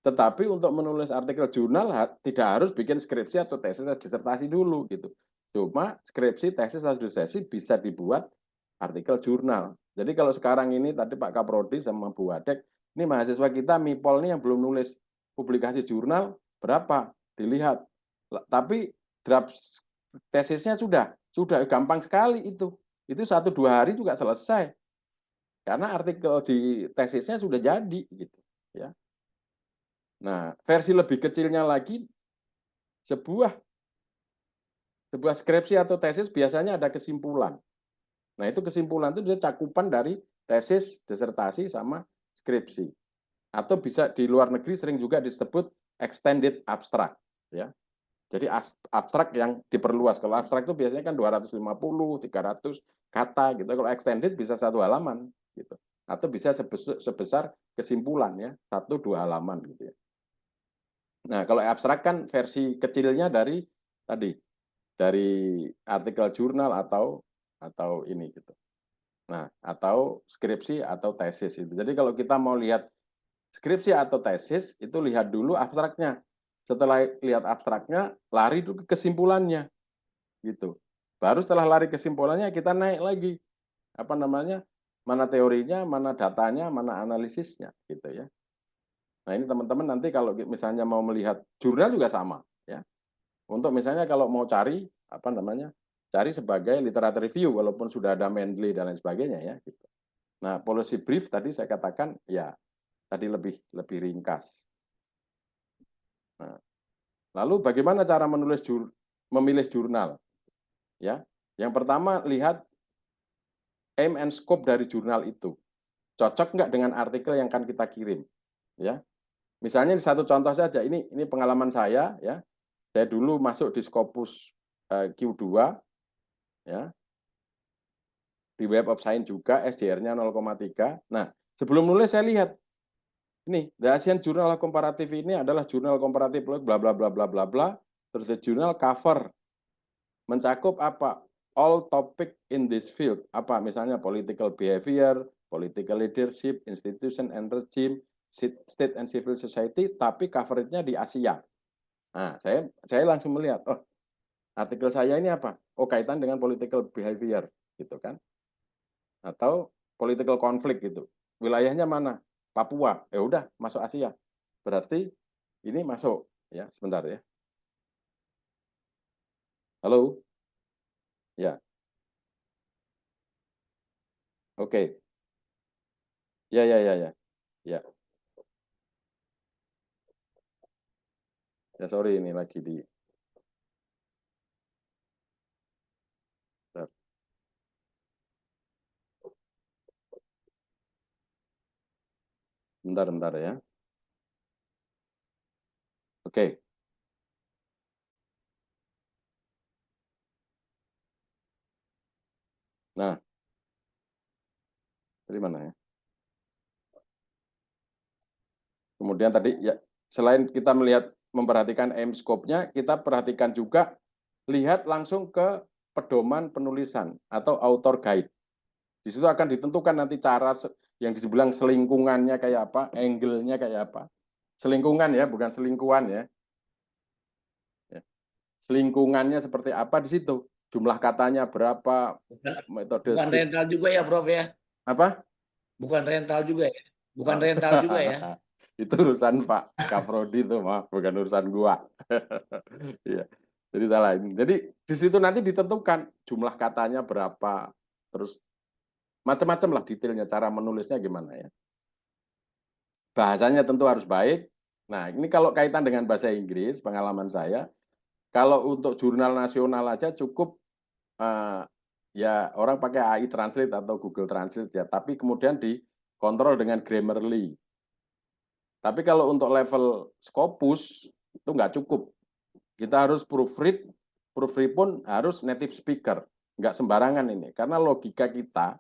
Tetapi untuk menulis artikel jurnal tidak harus bikin skripsi atau tesis atau disertasi dulu gitu. Cuma skripsi, tesis atau disertasi bisa dibuat artikel jurnal. Jadi kalau sekarang ini tadi Pak Kaprodi sama Bu Wadek, ini mahasiswa kita MIPOL ini yang belum nulis publikasi jurnal berapa? Dilihat. Tapi draft tesisnya sudah gampang sekali itu. Itu 1-2 hari juga selesai. Karena artikel di tesisnya sudah jadi gitu ya. Nah, versi lebih kecilnya lagi sebuah skripsi atau tesis biasanya ada kesimpulan. Nah, itu kesimpulan itu dia cakupan dari tesis, disertasi sama skripsi. Atau bisa di luar negeri sering juga disebut extended abstract ya. Jadi abstrak yang diperluas. Kalau abstrak itu biasanya kan 250, 300 kata gitu. Kalau extended bisa 1 halaman gitu. Atau bisa sebesar kesimpulan ya, 1-2 halaman gitu ya. Nah, kalau abstrak kan versi kecilnya dari tadi dari artikel jurnal atau ini gitu. Nah, atau skripsi atau tesis itu. Jadi kalau kita mau lihat skripsi atau tesis itu lihat dulu abstraknya. Setelah lihat abstraknya, lari dulu ke kesimpulannya, gitu. Baru setelah lari kesimpulannya kita naik lagi, apa namanya, mana teorinya, mana datanya, mana analisisnya, gitu ya. Nah ini teman-teman nanti kalau misalnya mau melihat jurnal juga sama, ya. Untuk misalnya kalau mau cari, apa namanya, cari sebagai literatur review, walaupun sudah ada Mendeley dan lain sebagainya, ya. Gitu. Nah policy brief tadi saya katakan, ya tadi lebih ringkas. Nah, lalu bagaimana cara memilih jurnal? Ya, yang pertama lihat aim and scope dari jurnal itu. Cocok nggak dengan artikel yang akan kita kirim? Ya, misalnya satu contoh saja. Ini pengalaman saya. Ya, saya dulu masuk di Scopus Q2. Ya, di Web of Science juga SJR-nya 0,3. Nah, sebelum nulis saya lihat. Ini, The Asian Journal of Comparative ini adalah jurnal komparatif bla bla bla bla bla bla. Terus the journal cover mencakup apa? All topic in this field. Apa misalnya political behavior, political leadership, institution and regime, State and Civil Society, tapi coverage-nya di Asia. Nah, saya langsung melihat, oh, artikel saya ini apa? Oh, kaitan dengan political behavior, gitu kan? Atau political conflict gitu. Wilayahnya mana? Papua. Ya udah, masuk Asia. Berarti ini masuk, ya, sebentar ya. Halo? Ya. Oke. Ya, ya, ya, ya. Ya. Ya, sorry ini lagi di bentar ya. Oke. Nah, dari mana ya? Kemudian tadi ya, selain kita melihat memperhatikan aim scope-nya, kita perhatikan juga lihat langsung ke pedoman penulisan atau author guide. Di situ akan ditentukan nanti cara yang dibilang selingkungannya kayak apa, angle-nya kayak apa. Selingkungan ya, bukan selingkuhan ya. Selingkungannya seperti apa di situ. Jumlah katanya berapa, metode. Bukan rental juga ya, Prof ya? Apa? Bukan rental juga ya? Bukan rental juga ya? Itu urusan Pak Kaprodi itu, maaf, bukan urusan gua. Iya. Jadi salah. Jadi di situ nanti ditentukan jumlah katanya berapa, terus macam-macam lah detailnya, cara menulisnya gimana ya. Bahasanya tentu harus baik. Nah, ini kalau kaitan dengan bahasa Inggris, pengalaman saya, kalau untuk jurnal nasional aja cukup ya orang pakai AI Translate atau Google Translate ya, tapi kemudian dikontrol dengan Grammarly. Tapi kalau untuk level Scopus itu nggak cukup. Kita harus proofread pun harus native speaker, nggak sembarangan ini. Karena logika kita,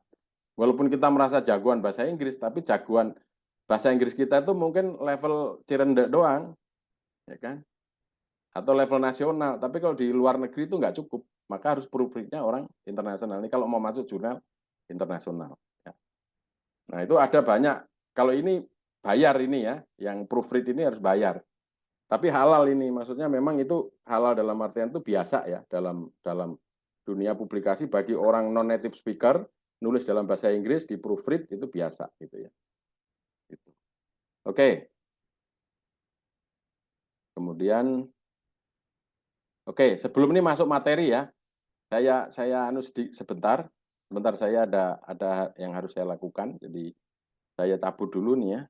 walaupun kita merasa jagoan bahasa Inggris, tapi jagoan bahasa Inggris kita itu mungkin level Cirende doang, ya kan? Atau level nasional. Tapi kalau di luar negeri itu nggak cukup. Maka harus proofread-nya orang internasional. Ini kalau mau masuk jurnal internasional. Ya. Nah itu ada banyak. Kalau ini bayar ini ya, yang proofread ini harus bayar. Tapi halal ini, maksudnya memang itu halal dalam artian itu biasa ya dalam dunia publikasi bagi orang non native speaker nulis dalam bahasa Inggris di proofread itu biasa gitu ya. Gitu. Oke. Kemudian oke, sebelum ini masuk materi ya, saya sebentar saya ada yang harus saya lakukan, jadi saya cabut dulu nih ya.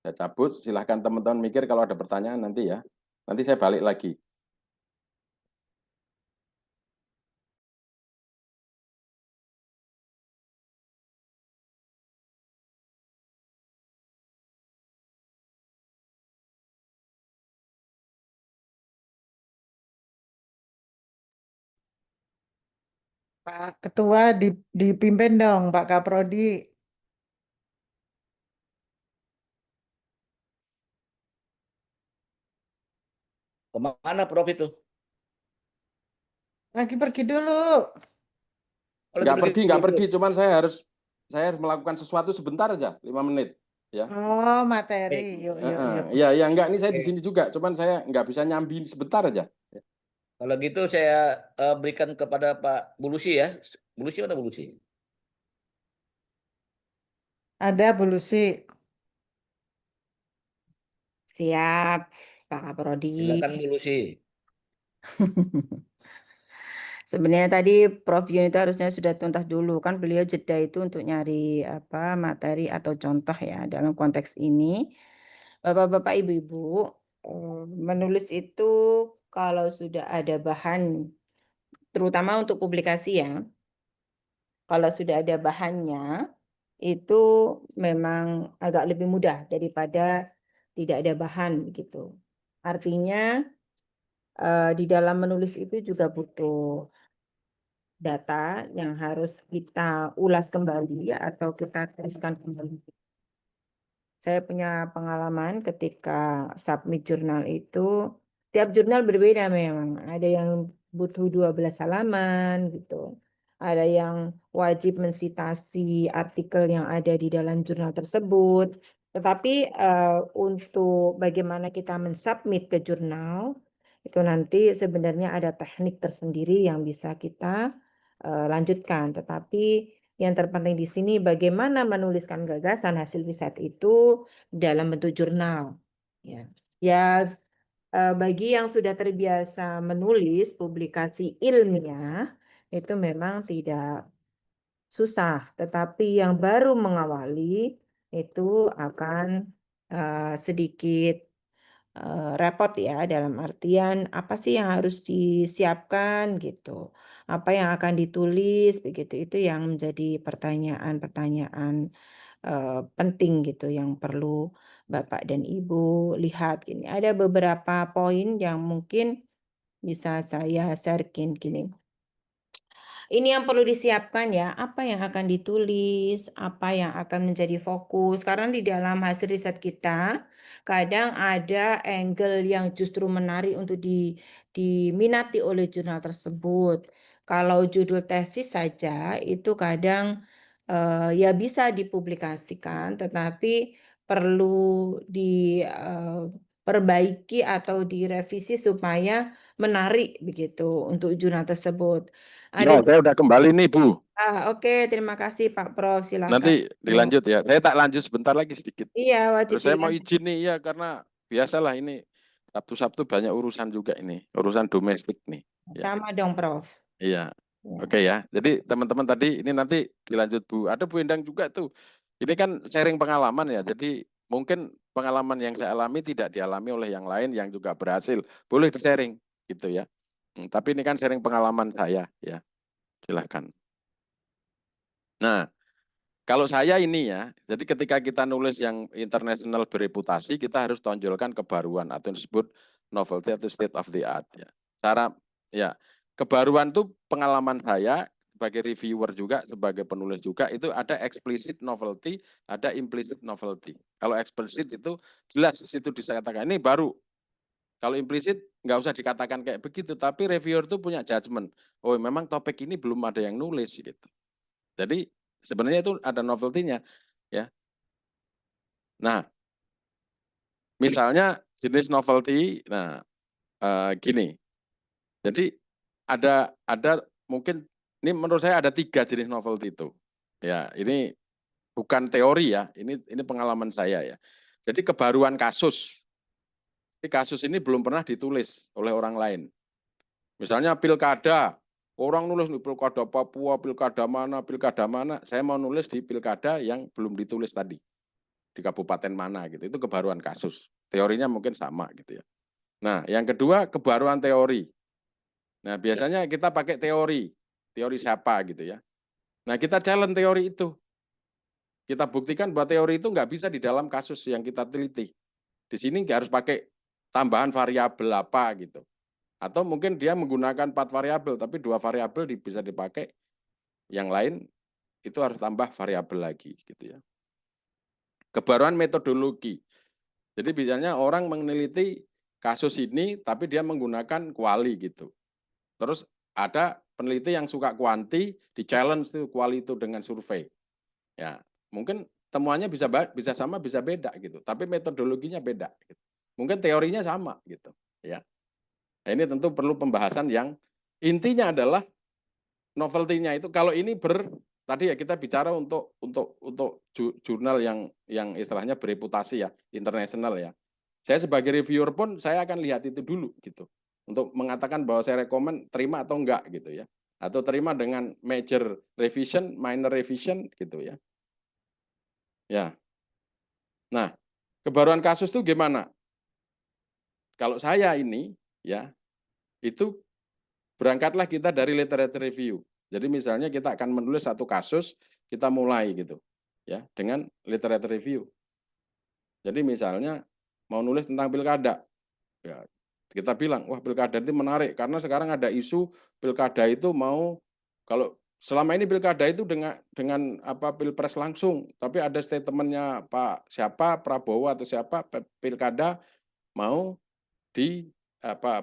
Saya cabut, silahkan teman-teman mikir kalau ada pertanyaan nanti ya. Nanti saya balik lagi. Pak Ketua dipimpin dong Pak Kaprodi. Kemana Prof itu? Lagi pergi dulu. Oh, Nggak pergi, cuman saya harus melakukan sesuatu sebentar aja, 5 menit. Ya. Oh, materi. Yuk. Ya, enggak, ini saya di sini juga, cuman saya nggak bisa nyambi sebentar aja. Kalau gitu saya berikan kepada Pak Bulusi ya. Bulusi atau Bulusi? Ada Bu Lucy. Siap, Pak Kaprodi. Silakan Bulusi. Sebenarnya tadi Prof Yunita harusnya sudah tuntas dulu, kan beliau jeda itu untuk nyari apa materi atau contoh ya dalam konteks ini. Bapak-bapak, ibu-ibu, menulis itu kalau sudah ada bahan, terutama untuk publikasi ya, kalau sudah ada bahannya, itu memang agak lebih mudah daripada tidak ada bahan gitu. Artinya di dalam menulis itu juga butuh data yang harus kita ulas kembali atau kita tuliskan kembali. Saya punya pengalaman ketika submit jurnal itu, tiap jurnal berbeda memang. Ada yang butuh 12 halaman gitu. ada yang wajib mensitasi artikel yang ada di dalam jurnal tersebut. Tetapi untuk bagaimana kita mensubmit ke jurnal, itu nanti sebenarnya ada teknik tersendiri yang bisa kita lanjutkan. Tetapi yang terpenting di sini bagaimana menuliskan gagasan hasil riset itu dalam bentuk jurnal. Ya, bagi yang sudah terbiasa menulis publikasi ilmiah itu memang tidak susah, tetapi yang baru mengawali itu akan sedikit repot ya, dalam artian apa sih yang harus disiapkan gitu, apa yang akan ditulis begitu, itu yang menjadi pertanyaan-pertanyaan penting gitu yang perlu Bapak dan Ibu lihat gini. Ada beberapa poin yang mungkin bisa saya sharekin gini. Ini yang perlu disiapkan ya, apa yang akan ditulis, apa yang akan menjadi fokus. Karena di dalam hasil riset kita, kadang ada angle yang justru menarik untuk diminati oleh jurnal tersebut. Kalau judul tesis saja, itu kadang ya bisa dipublikasikan, tetapi perlu diperbaiki atau direvisi supaya menarik begitu untuk jurnal tersebut. Ada Ya, saya udah kembali nih, Bu. Oke, terima kasih Pak Prof. Silakan. Nanti dilanjut ya. Saya tak lanjut sebentar lagi sedikit. Iya, wajib Terus saya mau dilanjut. izin nih ya, karena biasalah ini Sabtu-Sabtu banyak urusan juga ini, urusan domestik nih. Ya. Sama dong, Prof. Iya. Ya. Oke ya. Jadi teman-teman tadi ini nanti dilanjut Bu. Ada Bu Endang juga tuh. Ini kan sharing pengalaman ya. Jadi mungkin pengalaman yang saya alami tidak dialami oleh yang lain yang juga berhasil. Boleh di-sharing gitu ya. Tapi ini kan sharing pengalaman saya ya. Silahkan. Nah, kalau saya ini ya, jadi ketika kita nulis yang internasional bereputasi, kita harus tonjolkan kebaruan atau disebut novelty atau state of the art. Ya. Cara ya kebaruan itu pengalaman saya sebagai reviewer juga, sebagai penulis juga, itu ada explicit novelty, ada implicit novelty. Kalau explicit itu jelas di situ dikatakan ini baru. Kalau implicit nggak usah dikatakan kayak begitu, tapi reviewer itu punya judgement. Oh, memang topik ini belum ada yang nulis gitu. Jadi sebenarnya itu ada novelty-nya ya. Nah, misalnya jenis novelty, nah gini. Jadi ada mungkin ini menurut saya ada 3 jenis novelty itu. Ya, ini bukan teori ya, ini pengalaman saya ya. Jadi kebaruan kasus. Ini kasus ini belum pernah ditulis oleh orang lain. Misalnya pilkada, orang nulis di pilkada Papua, pilkada mana, saya mau nulis di pilkada yang belum ditulis tadi. Di kabupaten mana gitu, itu kebaruan kasus. Teorinya mungkin sama gitu ya. Nah, yang kedua kebaruan teori. Nah, biasanya kita pakai teori siapa gitu ya. Nah, kita challenge teori itu. Kita buktikan bahwa teori itu nggak bisa di dalam kasus yang kita teliti. Di sini nggak harus pakai tambahan variabel apa gitu. Atau mungkin dia menggunakan 4 variabel, tapi 2 variabel bisa dipakai, yang lain itu harus tambah variabel lagi gitu ya. Kebaruan metodologi. Jadi biasanya orang meneliti kasus ini, tapi dia menggunakan kuali gitu. Terus ada peneliti yang suka kuanti, di challenge tuh kuali itu dengan survei. Ya, mungkin temuannya bisa sama, bisa beda gitu. Tapi metodologinya beda. Gitu. Mungkin teorinya sama gitu. Ya. Nah, ini tentu perlu pembahasan yang intinya adalah novelty-nya itu. Kalau ini tadi ya kita bicara untuk jurnal yang istilahnya bereputasi ya, internasional ya. Saya sebagai reviewer pun saya akan lihat itu dulu gitu. Untuk mengatakan bahwa saya rekomen terima atau enggak gitu ya. Atau terima dengan major revision, minor revision gitu ya. Ya. Nah, kebaruan kasus itu gimana? Kalau saya ini ya, itu berangkatlah kita dari literature review. Jadi misalnya kita akan menulis satu kasus, kita mulai gitu ya dengan literature review. Jadi misalnya mau nulis tentang pilkada, ya kita bilang wah pilkada itu menarik karena sekarang ada isu pilkada itu mau, kalau selama ini pilkada itu dengan apa pilpres langsung, tapi ada statementnya Pak siapa Prabowo atau siapa pilkada mau di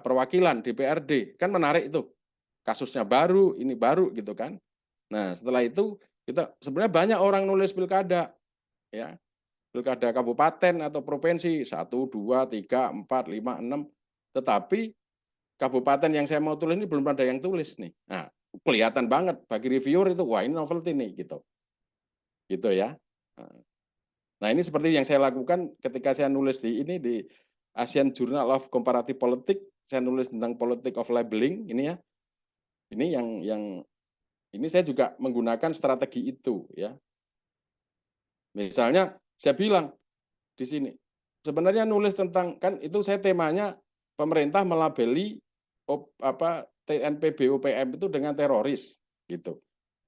perwakilan DPRD, kan menarik itu, kasusnya baru, ini baru gitu kan. Nah, setelah itu kita sebenarnya banyak orang nulis pilkada, ya, pilkada kabupaten atau provinsi 1, 2, 3, 4, 5, 6. Tetapi kabupaten yang saya mau tulis ini belum ada yang tulis nih. Nah, kelihatan banget bagi reviewer itu, wah ini novelty nih, gitu ya. Nah, ini seperti yang saya lakukan ketika saya nulis di Asian Journal of Comparative Politics, saya nulis tentang politic of labeling ini ya. Ini yang ini saya juga menggunakan strategi itu ya. Misalnya saya bilang di sini, sebenarnya nulis tentang, kan itu saya temanya pemerintah melabeli TNP BOPM itu dengan teroris gitu.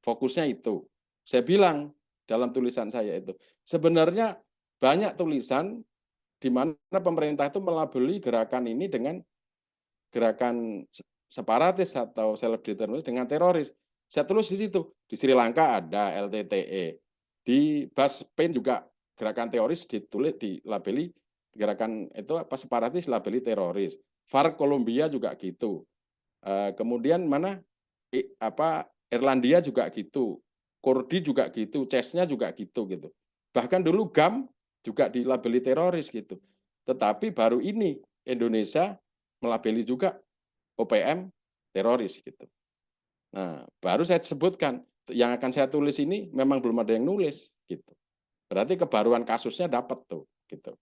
Fokusnya itu. Saya bilang dalam tulisan saya itu, sebenarnya banyak tulisan di mana pemerintah itu melabeli gerakan ini dengan gerakan separatis atau self-determination dengan teroris. Saya tulis di situ. Di Sri Lanka ada LTTE. Di Spain juga gerakan teroris ditulis dilabeli gerakan itu separatis labeli teroris. FARC Kolombia juga gitu. Kemudian mana Irlandia juga gitu. Kurdi juga gitu, CES-nya juga gitu. Bahkan dulu GAM juga dilabeli teroris gitu. Tetapi baru ini Indonesia melabeli juga OPM teroris gitu. Nah, baru saya sebutkan yang akan saya tulis ini memang belum ada yang nulis gitu. Berarti kebaruan kasusnya dapat tuh gitu.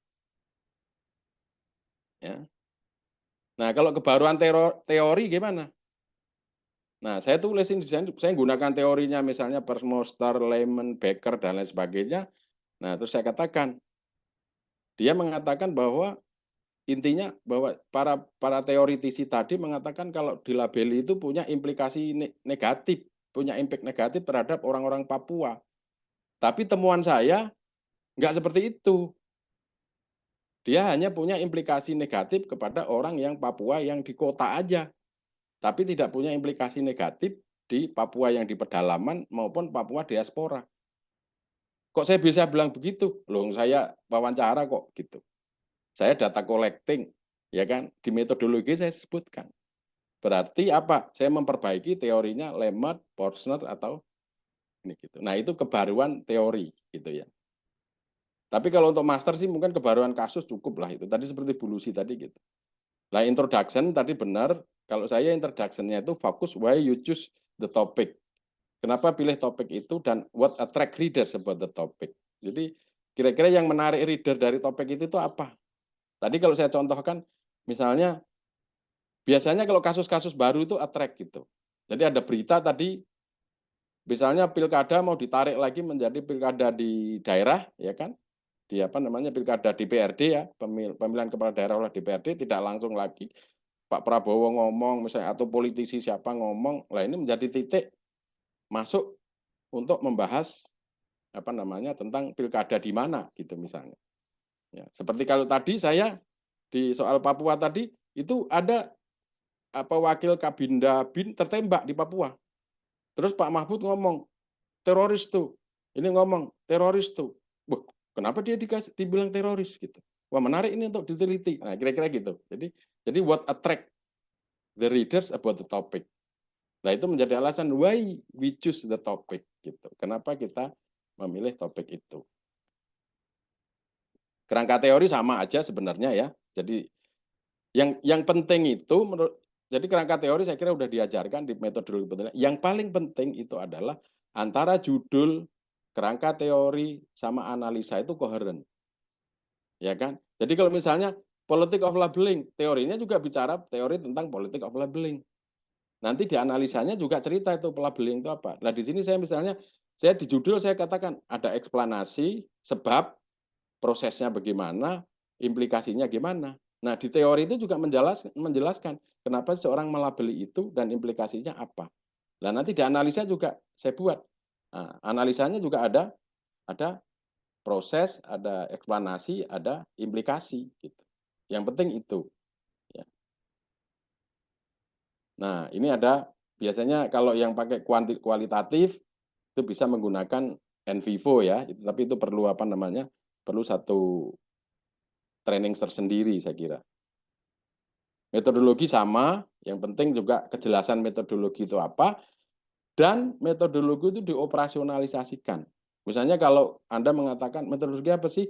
Ya. Nah, kalau kebaruan teori gimana? Nah, saya tulisin di sana, saya gunakan teorinya misalnya Persmoster, Lehman, Becker dan lain sebagainya. Nah, terus saya katakan, dia mengatakan bahwa intinya bahwa para teoritisi tadi mengatakan kalau dilabeli itu punya implikasi negatif, punya impact negatif terhadap orang-orang Papua. Tapi temuan saya nggak seperti itu. Dia hanya punya implikasi negatif kepada orang yang Papua yang di kota aja. Tapi tidak punya implikasi negatif di Papua yang di pedalaman maupun Papua diaspora. Kok saya bisa bilang begitu? Loh, saya wawancara kok gitu. Saya data collecting, ya kan? Di metodologi saya sebutkan. Berarti apa? Saya memperbaiki teorinya Lemert, Forstner atau ini gitu. Nah, itu kebaruan teori gitu ya. Tapi kalau untuk master sih mungkin kebaruan kasus cukup lah itu. Tadi seperti Bu Lucy tadi gitu. Nah, introduction tadi benar. Kalau saya introduction-nya itu fokus why you choose the topic. Kenapa pilih topik itu dan what attract readers about the topic. Jadi kira-kira yang menarik reader dari topik itu apa? Tadi kalau saya contohkan, misalnya biasanya kalau kasus-kasus baru itu attract gitu. Jadi ada berita tadi, misalnya pilkada mau ditarik lagi menjadi pilkada di daerah, ya kan? Di pilkada DPRD ya, pemilihan kepala daerah oleh DPRD tidak langsung lagi Pak Prabowo ngomong misalnya atau politisi siapa ngomong, lah ini menjadi titik masuk untuk membahas tentang pilkada di mana gitu misalnya. Ya, seperti kalau tadi saya di soal Papua tadi itu ada wakil Kabinda Bin tertembak di Papua. Terus Pak Mahfud ngomong teroris tuh. Ini ngomong teroris tuh. Wah, kenapa dia dibilang teroris gitu? Wah, menarik ini untuk diteliti. Nah, kira-kira gitu. Jadi what attract the readers about the topic. Nah, itu menjadi alasan why we choose the topic gitu. Kenapa kita memilih topik itu. Kerangka teori sama aja sebenarnya ya. Jadi yang penting itu jadi kerangka teori saya kira udah diajarkan di metodologi. Yang paling penting itu adalah antara judul, kerangka teori sama analisa itu koheren. Ya kan? Jadi kalau misalnya politic of labeling, teorinya juga bicara teori tentang politic of labeling. Nanti di analisanya juga cerita itu labeling itu apa. Nah, di sini saya misalnya saya di judul saya katakan ada eksplanasi sebab prosesnya bagaimana, implikasinya gimana. Nah, di teori itu juga menjelaskan kenapa seorang melabeli itu dan implikasinya apa. Nah, nanti di analisa juga saya buat. Nah, analisanya juga ada proses, ada eksplanasi, ada implikasi gitu. Yang penting itu. Ya. Nah, ini ada biasanya kalau yang pakai kualitatif itu bisa menggunakan NVivo ya, tapi itu perlu perlu satu training tersendiri saya kira. Metodologi sama, yang penting juga kejelasan metodologi itu apa. dan metodologi itu dioperasionalisasikan. Misalnya kalau Anda mengatakan metodologi apa sih?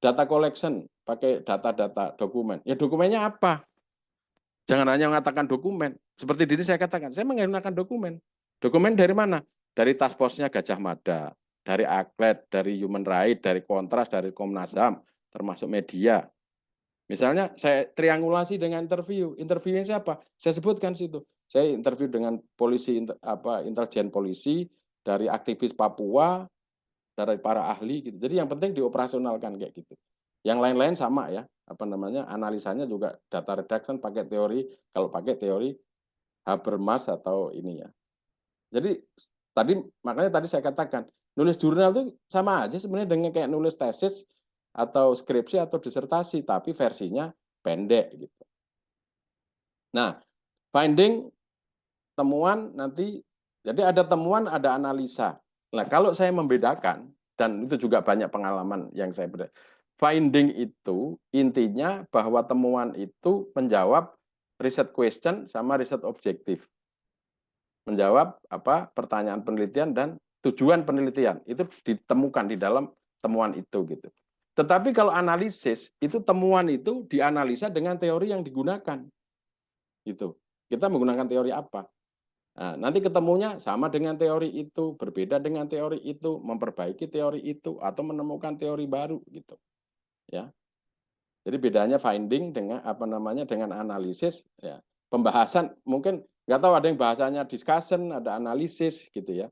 Data collection, pakai data-data dokumen. Ya dokumennya apa? Jangan hanya mengatakan dokumen. Seperti diri saya katakan, saya menggunakan dokumen. Dokumen dari mana? Dari task force-nya Gajah Mada, dari Aklet, dari Human Rights, dari Kontras, dari Komnas HAM, termasuk media. Misalnya saya triangulasi dengan interview. Interviewnya siapa? Saya sebutkan situ. Saya interview dengan polisi, intelijen polisi, dari aktivis Papua, dari para ahli gitu. Jadi yang penting dioperasionalkan kayak gitu. Yang lain-lain sama ya, analisanya juga data reduction pakai teori, kalau pakai teori Habermas atau ini ya. Jadi makanya tadi saya katakan, nulis jurnal itu sama aja sebenarnya dengan kayak nulis tesis atau skripsi atau disertasi, tapi versinya pendek gitu. Nah, finding, temuan nanti, jadi ada temuan, ada analisa. Nah, kalau saya membedakan, dan itu juga banyak pengalaman yang saya bedakan, finding itu intinya bahwa temuan itu menjawab riset question sama riset objektif. Menjawab pertanyaan penelitian dan tujuan penelitian. Itu ditemukan di dalam temuan itu gitu. Tetapi kalau analisis, itu temuan itu dianalisa dengan teori yang digunakan. Gitu. Kita menggunakan teori apa? Nah, nanti ketemunya sama dengan teori itu, berbeda dengan teori itu, memperbaiki teori itu, atau menemukan teori baru gitu. Ya. Jadi bedanya finding dengan dengan analisis, ya. Pembahasan mungkin nggak tahu, ada yang bahasanya discussion, ada analisis gitu ya.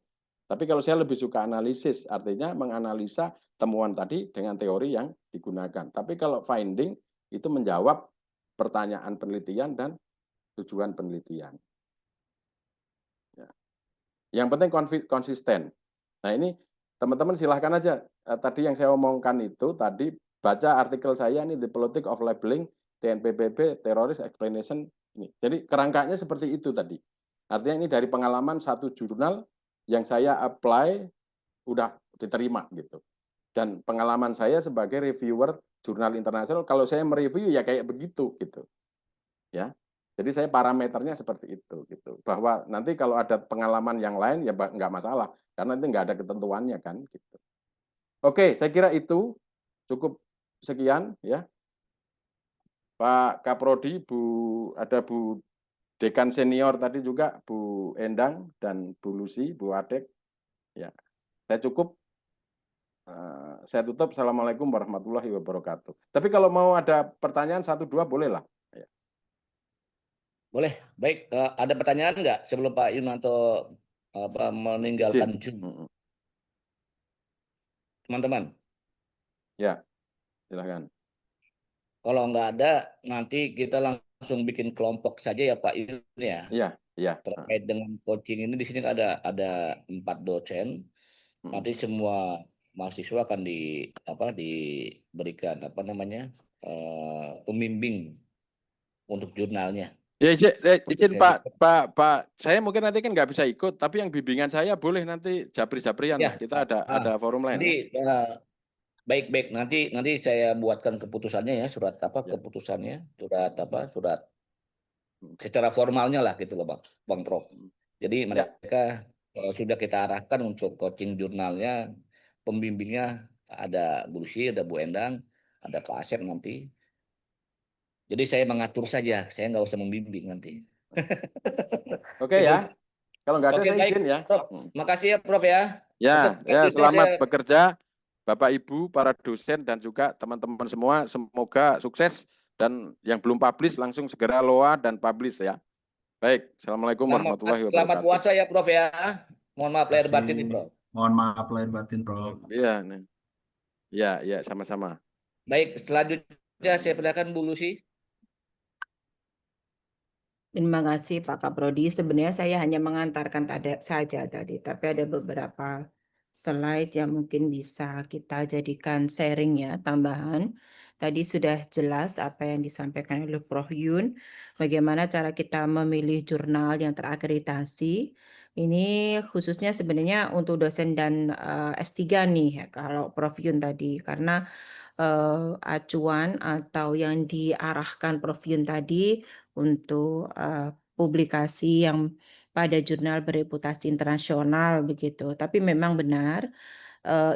Tapi kalau saya lebih suka analisis, artinya menganalisa temuan tadi dengan teori yang digunakan. Tapi kalau finding itu menjawab pertanyaan penelitian dan tujuan penelitian. Ya. Yang penting konsisten. Nah ini teman-teman silahkan aja. Tadi yang saya omongkan itu tadi, baca artikel saya ini, The Politics of Labeling TNPBB Terrorist Explanation. Ini. Jadi kerangkanya seperti itu tadi. Artinya ini dari pengalaman satu jurnal yang saya apply udah diterima gitu. Dan pengalaman saya sebagai reviewer jurnal internasional, kalau saya mereview ya kayak begitu gitu. Ya. Jadi saya parameternya seperti itu gitu. Bahwa nanti kalau ada pengalaman yang lain ya nggak masalah, karena itu nggak ada ketentuannya kan gitu. Oke, saya kira itu cukup sekian ya. Pak Kaprodi, ada Bu Dekan Senior tadi juga, Bu Endang dan Bu Lucy, Bu Adek. Ya, saya cukup. Saya tutup. Assalamualaikum warahmatullahi wabarakatuh. Tapi kalau mau ada pertanyaan 1-2 boleh lah. Ya. Boleh. Baik, ada pertanyaan nggak sebelum Pak Yunanto meninggalkan Zoom? Teman-teman. Ya, silakan. Kalau nggak ada, nanti kita langsung bikin kelompok saja ya Pak Yun ya. Iya. Terkait dengan coaching ini, di sini ada 4 dosen. Nanti semua mahasiswa akan diberikan pembimbing untuk jurnalnya. Ya, izin Pak, saya mungkin nanti kan nggak bisa ikut, tapi yang bimbingan saya boleh nanti japri-japrian. Ya, kita ada forum lain. Nanti baik, nanti saya buatkan keputusannya ya, surat keputusannya, surat secara formalnya lah gitu loh Bang Prof. Jadi mereka sudah kita arahkan untuk coaching jurnalnya, pembimbingnya ada Bu Lucy, ada Bu Endang, ada Pak Asep nanti. Jadi saya mengatur saja, saya nggak usah membimbing nanti. Oke Gitu. ya. Kalau nggak ada, Oke, saya baik, izin ya. Prof. Makasih ya Prof ya. Ya, selamat bekerja Bapak Ibu, para dosen dan juga teman-teman semua. Semoga sukses, dan yang belum publish langsung segera loa dan publish ya. Baik, Assalamualaikum warahmatullahi wabarakatuh. Selamat puasa ya Prof ya. Mohon maaf lahir batin nih Prof. Mohon maaf lahir batin Prof. Iya, sama-sama. Baik, selanjutnya saya persilakan Bu Lucy. Terima kasih Pak Kaprodi. Sebenarnya saya hanya mengantarkan saja tadi, tapi ada beberapa slide yang mungkin bisa kita jadikan sharing ya, tambahan. Tadi sudah jelas apa yang disampaikan oleh Prof. Yun, bagaimana cara kita memilih jurnal yang terakreditasi. Ini khususnya sebenarnya untuk dosen dan S3 nih, ya, kalau Prof. Yun tadi, karena acuan atau yang diarahkan Prof. Yun tadi untuk publikasi yang pada jurnal bereputasi internasional begitu. Tapi memang benar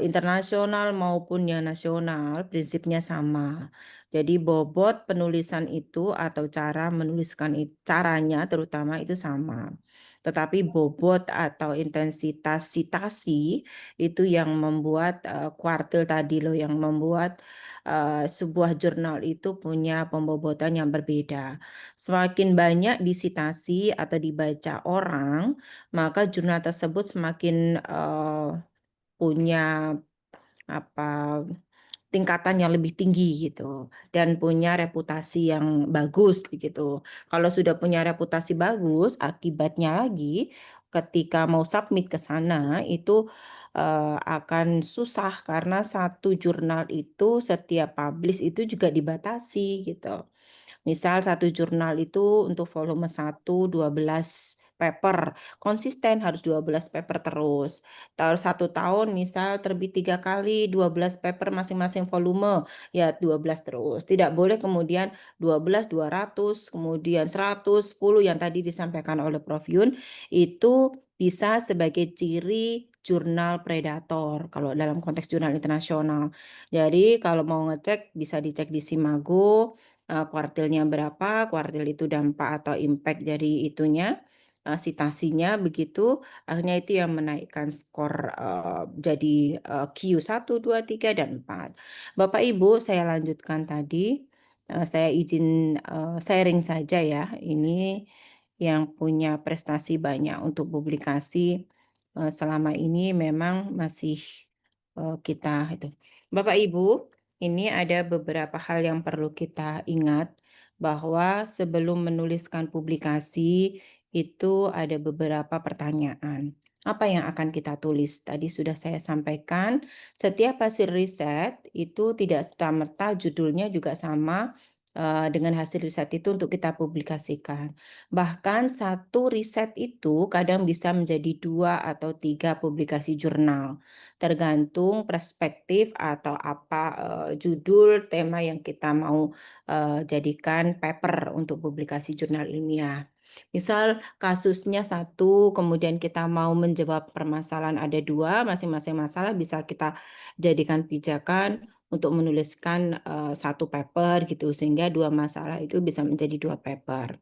internasional maupun yang nasional prinsipnya sama. Jadi bobot penulisan itu atau cara menuliskan caranya terutama itu sama. Tetapi bobot atau intensitas citasi itu yang membuat kuartil tadi loh yang membuat sebuah jurnal itu punya pembobotan yang berbeda. Semakin banyak disitasi atau dibaca orang, maka jurnal tersebut semakin punya tingkatan yang lebih tinggi gitu dan punya reputasi yang bagus begitu. Kalau sudah punya reputasi bagus, akibatnya lagi ketika mau submit ke sana itu akan susah karena satu jurnal itu setiap publish itu juga dibatasi gitu. Misal satu jurnal itu untuk volume 1 12 paper, konsisten harus 12 paper terus. Satu tahun misal terbit 3 kali 12 paper masing-masing volume, ya 12 terus. Tidak boleh kemudian 12, 200, kemudian 100, 10 yang tadi disampaikan oleh Prof. Yun, itu bisa sebagai ciri jurnal predator kalau dalam konteks jurnal internasional. Jadi kalau mau ngecek bisa dicek di Simago, kuartilnya berapa, kuartil itu dampak atau impact dari itunya, citasinya begitu, akhirnya itu yang menaikkan skor jadi Q1, 2, 3, dan 4. Bapak Ibu, saya lanjutkan tadi, saya izin sharing saja ya, ini yang punya prestasi banyak untuk publikasi selama ini memang masih kita itu. Bapak Ibu, ini ada beberapa hal yang perlu kita ingat bahwa sebelum menuliskan publikasi itu ada beberapa pertanyaan. Apa yang akan kita tulis? Tadi sudah saya sampaikan, setiap hasil riset itu tidak serta-merta judulnya juga sama dengan hasil riset itu untuk kita publikasikan. Bahkan satu riset itu kadang bisa menjadi 2 atau 3 publikasi jurnal tergantung perspektif atau apa judul tema yang kita mau jadikan paper untuk publikasi jurnal ilmiah. Misal kasusnya satu, kemudian kita mau menjawab permasalahan ada 2, masing-masing masalah bisa kita jadikan pijakan untuk menuliskan satu paper gitu, sehingga 2 masalah itu bisa menjadi 2 paper.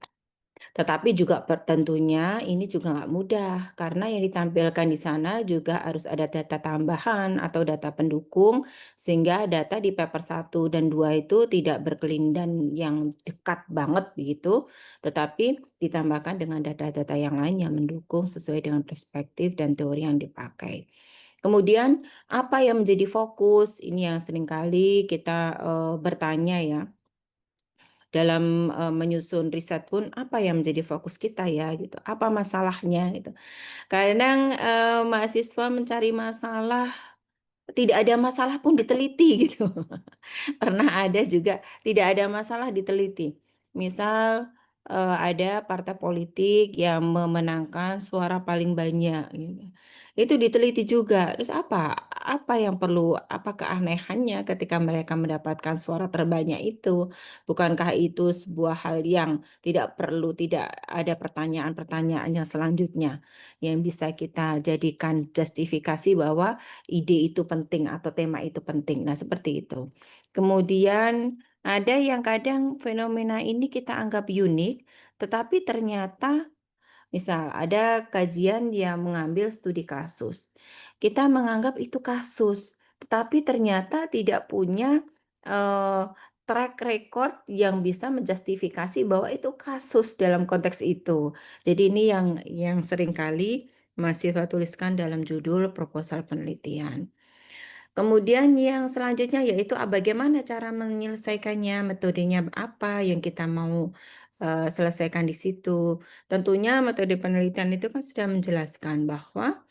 Tetapi juga tentunya ini juga nggak mudah karena yang ditampilkan di sana juga harus ada data tambahan atau data pendukung sehingga data di paper 1 dan 2 itu tidak berkelindan yang dekat banget begitu, tetapi ditambahkan dengan data-data yang lain yang mendukung sesuai dengan perspektif dan teori yang dipakai. Kemudian apa yang menjadi fokus? Ini yang seringkali kita bertanya ya. Dalam menyusun riset pun apa yang menjadi fokus kita ya gitu. Apa masalahnya gitu. Kadang mahasiswa mencari masalah, tidak ada masalah pun diteliti gitu. Pernah ada juga tidak ada masalah diteliti. Misal ada partai politik yang memenangkan suara paling banyak gitu. Itu diteliti juga. Terus apa yang perlu, apa keanehannya ketika mereka mendapatkan suara terbanyak itu? Bukankah itu sebuah hal yang tidak perlu, tidak ada pertanyaan-pertanyaan yang selanjutnya yang bisa kita jadikan justifikasi bahwa ide itu penting atau tema itu penting. Nah, seperti itu. Kemudian ada yang kadang fenomena ini kita anggap unik, tetapi ternyata misal ada kajian yang mengambil studi kasus. Kita menganggap itu kasus, tetapi ternyata tidak punya track record yang bisa menjustifikasi bahwa itu kasus dalam konteks itu. Jadi ini yang seringkali mahasiswa tuliskan dalam judul proposal penelitian. Kemudian yang selanjutnya yaitu bagaimana cara menyelesaikannya, metodenya apa yang kita mau selesaikan di situ. Tentunya metode penelitian itu kan sudah menjelaskan bahwa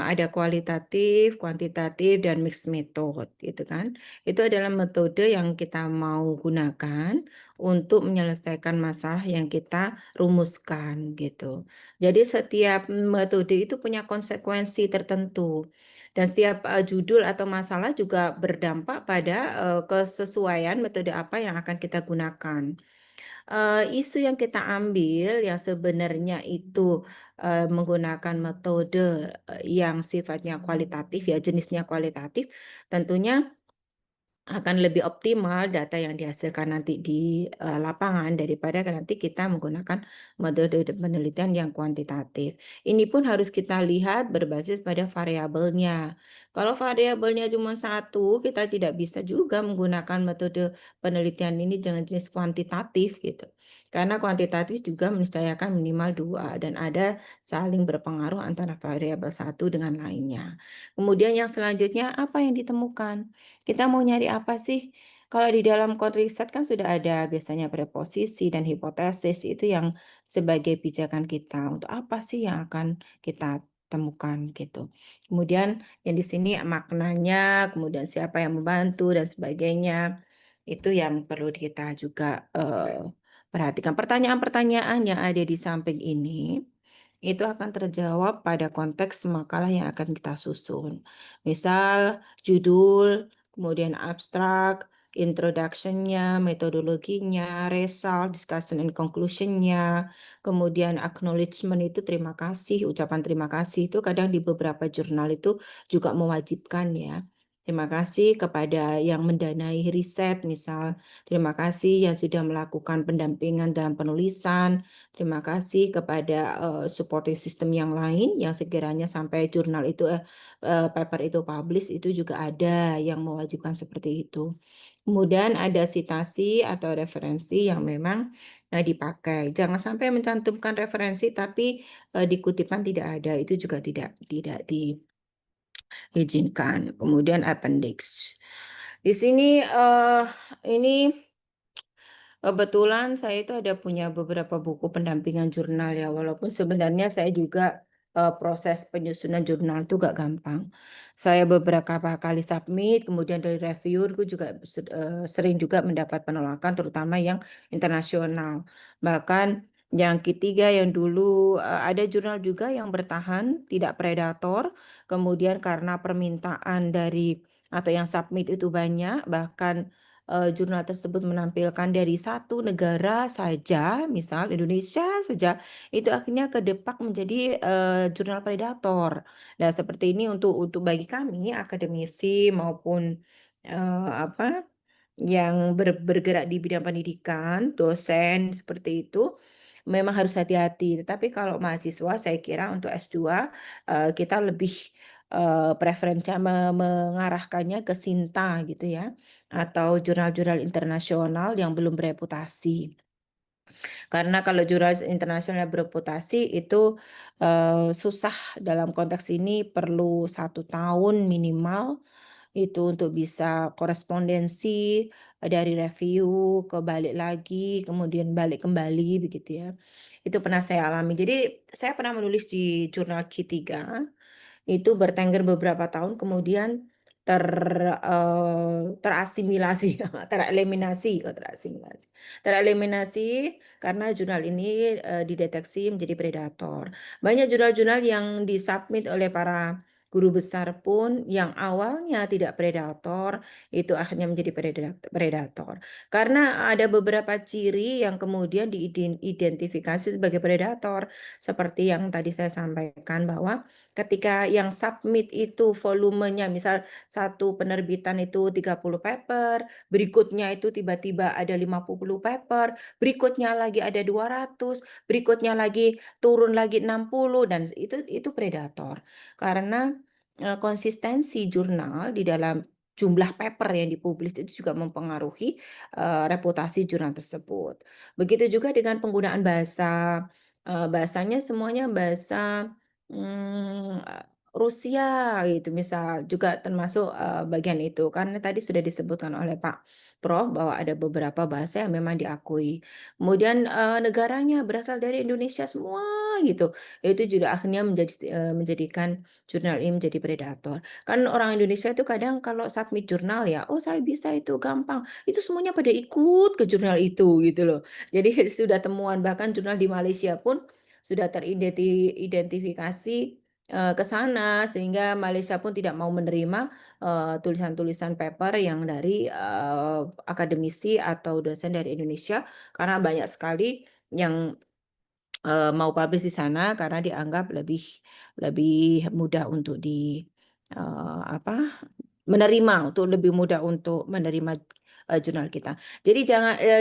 ada kualitatif, kuantitatif, dan mixed method, gitu kan. Itu adalah metode yang kita mau gunakan untuk menyelesaikan masalah yang kita rumuskan, gitu. Jadi setiap metode itu punya konsekuensi tertentu. Dan setiap judul atau masalah juga berdampak pada kesesuaian metode apa yang akan kita gunakan. isu yang kita ambil yang sebenarnya itu menggunakan metode yang sifatnya kualitatif ya, jenisnya kualitatif, tentunya akan lebih optimal data yang dihasilkan nanti di lapangan daripada nanti kita menggunakan metode penelitian yang kuantitatif. Ini pun harus kita lihat berbasis pada variabelnya. Kalau variabelnya cuma satu, kita tidak bisa juga menggunakan metode penelitian ini dengan jenis kuantitatif gitu. Karena kuantitatif juga meniscayakan minimal 2 dan ada saling berpengaruh antara variabel satu dengan lainnya. Kemudian yang selanjutnya apa yang ditemukan? Kita mau nyari apa sih? Kalau di dalam kode riset kan sudah ada biasanya preposisi dan hipotesis itu yang sebagai pijakan kita. Untuk apa sih yang akan kita temukan gitu. Kemudian yang di sini maknanya, kemudian siapa yang membantu dan sebagainya. Itu yang perlu kita juga perhatikan. Pertanyaan-pertanyaan yang ada di samping ini itu akan terjawab pada konteks makalah yang akan kita susun. Misal judul, kemudian abstrak, introduction-nya, metodologinya, result, discussion and conclusion-nya, kemudian acknowledgement itu terima kasih, ucapan terima kasih itu kadang di beberapa jurnal itu juga mewajibkan ya. Terima kasih kepada yang mendanai riset, misal terima kasih yang sudah melakukan pendampingan dalam penulisan, terima kasih kepada supporting system yang lain yang sekiranya sampai jurnal itu paper itu publish itu juga ada yang mewajibkan seperti itu. Kemudian ada citasi atau referensi yang memang dipakai. Jangan sampai mencantumkan referensi tapi di kutipan tidak ada, itu juga tidak diizinkan. Kemudian appendix. Di sini ini kebetulan saya itu ada punya beberapa buku pendampingan jurnal ya, walaupun sebenarnya saya juga proses penyusunan jurnal itu gak gampang. Saya beberapa kali submit, kemudian dari reviewer juga sering juga mendapat penolakan, terutama yang internasional. Bahkan yang ketiga yang dulu ada jurnal juga yang bertahan, tidak predator, kemudian karena permintaan dari atau yang submit itu banyak, bahkan jurnal tersebut menampilkan dari satu negara saja, misal Indonesia saja, itu akhirnya kedepak menjadi jurnal predator. Nah, seperti ini untuk bagi kami akademisi maupun apa yang bergerak di bidang pendidikan, dosen seperti itu memang harus hati-hati. Tetapi kalau mahasiswa saya kira untuk S2 kita lebih preferensinya mengarahkannya ke Sinta gitu ya, atau jurnal-jurnal internasional yang belum bereputasi. Karena kalau jurnal internasional bereputasi itu susah dalam konteks ini, perlu 1 tahun minimal itu untuk bisa korespondensi dari review ke balik lagi, kemudian balik kembali begitu ya. Itu pernah saya alami. Jadi saya pernah menulis di jurnal Q3 itu bertengger beberapa tahun kemudian terasimilasi, tereliminasi karena jurnal ini dideteksi menjadi predator. Banyak jurnal-jurnal yang disubmit oleh para guru besar pun yang awalnya tidak predator itu akhirnya menjadi predator. Karena ada beberapa ciri yang kemudian diidentifikasi sebagai predator, seperti yang tadi saya sampaikan bahwa ketika yang submit itu volumenya misal satu penerbitan itu 30 paper, berikutnya itu tiba-tiba ada 50 paper, berikutnya lagi ada 200, berikutnya lagi turun lagi 60 dan itu predator. Karena konsistensi jurnal di dalam jumlah paper yang dipublish itu juga mempengaruhi reputasi jurnal tersebut. Begitu juga dengan penggunaan bahasa. Bahasanya semuanya bahasa Rusia gitu misal, juga termasuk bagian itu. Karena tadi sudah disebutkan oleh Pak Prof bahwa ada beberapa bahasa yang memang diakui. Kemudian negaranya berasal dari Indonesia semua gitu. Itu juga akhirnya menjadikan jurnal ini menjadi predator. Kan orang Indonesia itu kadang kalau submit jurnal ya, oh saya bisa itu gampang. Itu semuanya pada ikut ke jurnal itu gitu loh. Jadi sudah temuan bahkan jurnal di Malaysia pun sudah teridentifikasi ke sana sehingga Malaysia pun tidak mau menerima tulisan-tulisan paper yang dari akademisi atau dosen dari Indonesia karena banyak sekali yang mau publish di sana karena dianggap lebih mudah untuk lebih mudah untuk menerima jurnal kita. Jadi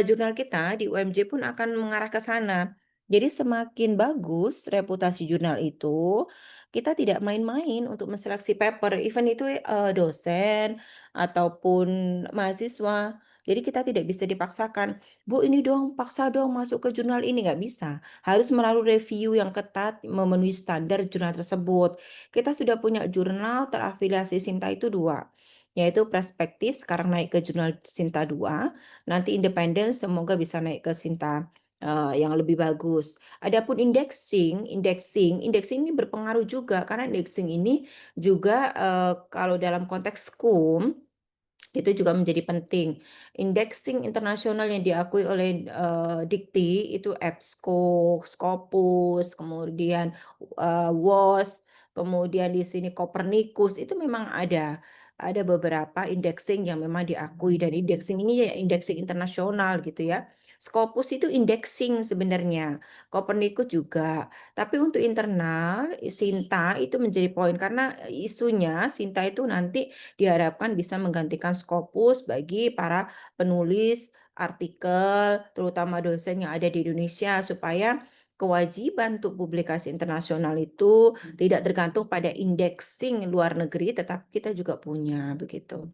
jurnal kita di UMJ pun akan mengarah ke sana. Jadi semakin bagus reputasi jurnal itu, kita tidak main-main untuk menseleksi paper, even itu dosen ataupun mahasiswa. Jadi kita tidak bisa dipaksakan, Bu ini dong, paksa dong masuk ke jurnal ini, nggak bisa. Harus melalui review yang ketat memenuhi standar jurnal tersebut. Kita sudah punya jurnal terafiliasi Sinta itu 2, yaitu Perspektif sekarang naik ke jurnal Sinta 2, nanti Independen semoga bisa naik ke Sinta yang lebih bagus. Adapun indexing ini berpengaruh juga karena indexing ini juga kalau dalam konteks SKUM itu juga menjadi penting. Indexing internasional yang diakui oleh Dikti itu EBSCO, Scopus, kemudian WOS, kemudian di sini Copernicus itu memang ada beberapa indexing yang memang diakui dan indexing ini ya indexing internasional gitu ya. Scopus itu indexing sebenarnya, Copernicus juga. Tapi untuk internal Sinta itu menjadi poin karena isunya Sinta itu nanti diharapkan bisa menggantikan Scopus bagi para penulis artikel, terutama dosen yang ada di Indonesia, supaya kewajiban untuk publikasi internasional itu tidak tergantung pada indexing luar negeri, tetapi kita juga punya begitu.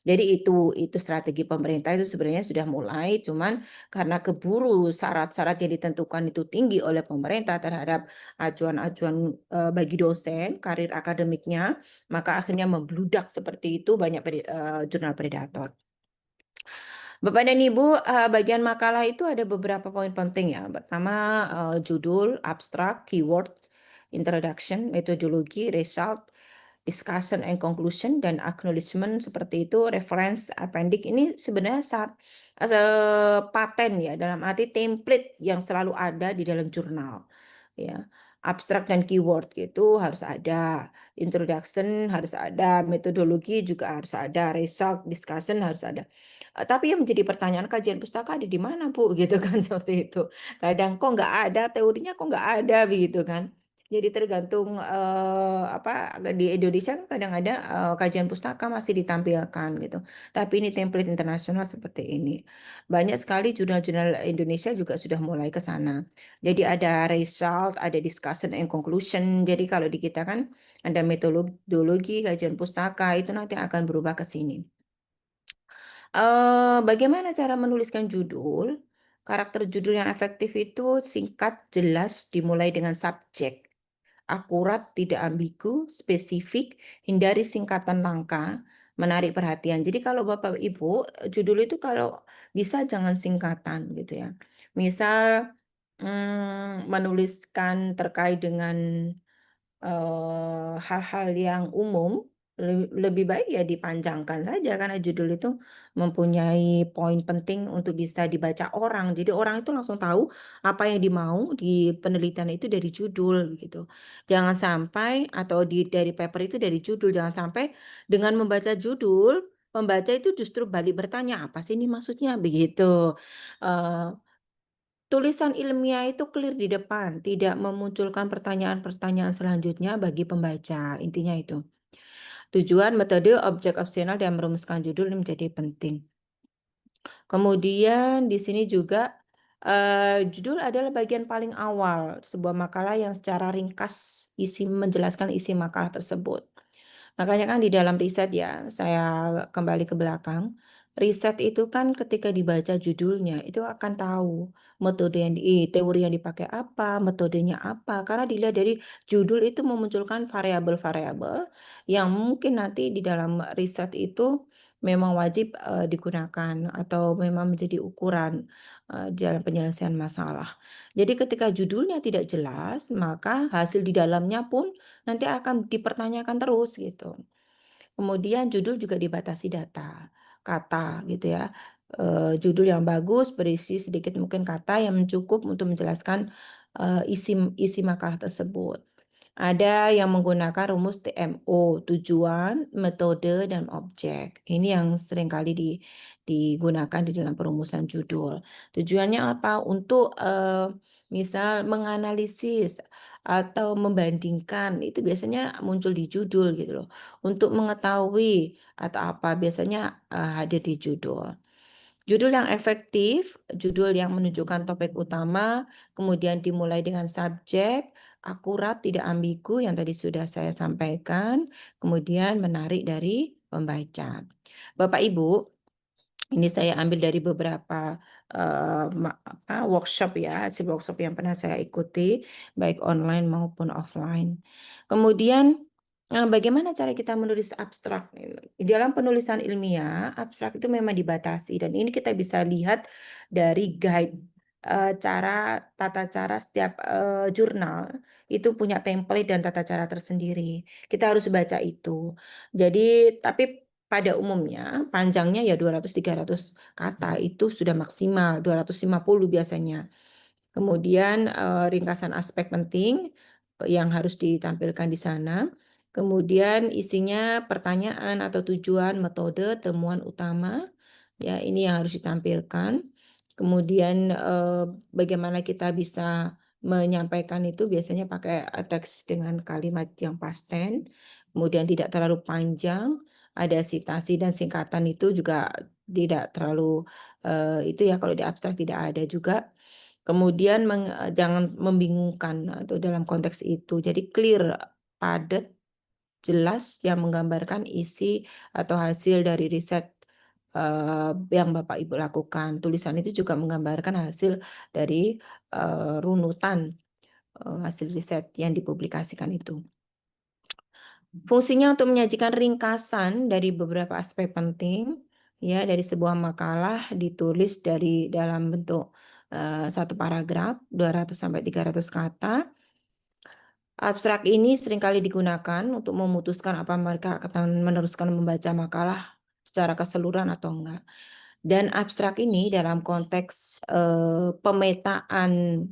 Jadi itu strategi pemerintah itu sebenarnya sudah mulai, cuman karena keburu syarat-syarat yang ditentukan itu tinggi oleh pemerintah terhadap acuan-acuan bagi dosen karir akademiknya, maka akhirnya membludak seperti itu banyak jurnal predator. Bapak dan Ibu, bagian makalah itu ada beberapa poin penting ya. Pertama, judul, abstrak, keyword, introduction, metodologi, result, discussion and conclusion, dan acknowledgement seperti itu, reference, appendix. Ini sebenarnya paten ya, dalam arti template yang selalu ada di dalam jurnal. Ya, abstrak dan keyword gitu harus ada, introduction harus ada, metodologi juga harus ada, result, discussion harus ada. Tapi yang menjadi pertanyaan, kajian pustaka ada di mana Bu? Gitu kan seperti itu. Kadang kok nggak ada, teorinya kok nggak ada begitu kan. Jadi tergantung di Indonesia kan kadang ada kajian pustaka masih ditampilkan gitu. Tapi ini template internasional seperti ini. Banyak sekali jurnal-jurnal Indonesia juga sudah mulai ke sana. Jadi ada result, ada discussion and conclusion. Jadi kalau di kita kan ada metodologi kajian pustaka itu nanti akan berubah ke sini. Bagaimana cara menuliskan judul? Karakter judul yang efektif itu singkat, jelas, dimulai dengan subjek. Akurat, tidak ambigu, spesifik, hindari singkatan langka, menarik perhatian. Jadi kalau Bapak Ibu, judul itu kalau bisa jangan singkatan gitu ya. Misal menuliskan terkait dengan hal-hal yang umum, lebih baik ya dipanjangkan saja karena judul itu mempunyai poin penting untuk bisa dibaca orang. Jadi orang itu langsung tahu apa yang dimau di penelitian itu dari judul gitu. Jangan sampai atau dari paper itu dari judul, jangan sampai dengan membaca judul pembaca itu justru balik bertanya apa sih ini maksudnya begitu. Tulisan ilmiah itu clear di depan, tidak memunculkan pertanyaan-pertanyaan selanjutnya bagi pembaca. Intinya itu. Tujuan, metode, objek opsional, dan merumuskan judul ini menjadi penting. Kemudian di sini juga judul adalah bagian paling awal sebuah makalah yang secara ringkas menjelaskan isi makalah tersebut. Makanya kan di dalam riset ya, saya kembali ke belakang, riset itu kan ketika dibaca judulnya itu akan tahu metode teori yang dipakai apa, metodenya apa. Karena dilihat dari judul itu memunculkan variabel-variabel yang mungkin nanti di dalam riset itu memang wajib digunakan atau memang menjadi ukuran di dalam penyelesaian masalah. Jadi ketika judulnya tidak jelas, maka hasil di dalamnya pun nanti akan dipertanyakan terus gitu. Kemudian judul juga dibatasi data, kata gitu ya. Judul yang bagus berisi sedikit mungkin kata yang cukup untuk menjelaskan isi makalah tersebut. Ada yang menggunakan rumus TMO, tujuan, metode, dan objek. Ini yang seringkali digunakan di dalam perumusan judul. Tujuannya apa? Untuk misal menganalisis atau membandingkan, itu biasanya muncul di judul gitu loh. Untuk mengetahui atau apa biasanya hadir di judul. Judul yang efektif, judul yang menunjukkan topik utama, kemudian dimulai dengan subjek, akurat, tidak ambigu yang tadi sudah saya sampaikan, kemudian menarik dari pembaca. Bapak Ibu, ini saya ambil dari beberapa workshop ya, hasil workshop yang pernah saya ikuti, baik online maupun offline. Kemudian bagaimana cara kita menulis abstrak? Di dalam penulisan ilmiah, abstrak itu memang dibatasi dan ini kita bisa lihat dari guide tata cara setiap jurnal itu punya template dan tata cara tersendiri. Kita harus baca itu. Jadi tapi pada umumnya panjangnya ya 200-300 kata itu sudah maksimal, 250 biasanya. Kemudian ringkasan aspek penting yang harus ditampilkan di sana. Kemudian isinya pertanyaan atau tujuan, metode, temuan utama. Ya, ini yang harus ditampilkan. Kemudian bagaimana kita bisa menyampaikan itu biasanya pakai teks dengan kalimat yang past tense. Kemudian tidak terlalu panjang, ada citasi dan singkatan itu juga tidak terlalu itu ya kalau di abstrak tidak ada juga. Kemudian jangan membingungkan atau dalam konteks itu. Jadi clear, padat, jelas yang menggambarkan isi atau hasil dari riset yang Bapak Ibu lakukan. Tulisan itu juga menggambarkan hasil dari runutan hasil riset yang dipublikasikan itu. Fungsinya untuk menyajikan ringkasan dari beberapa aspek penting ya dari sebuah makalah ditulis dalam bentuk satu paragraf 200 sampai 300 kata. Abstrak ini seringkali digunakan untuk memutuskan apa mereka akan meneruskan membaca makalah secara keseluruhan atau enggak. Dan abstrak ini dalam konteks pemetaan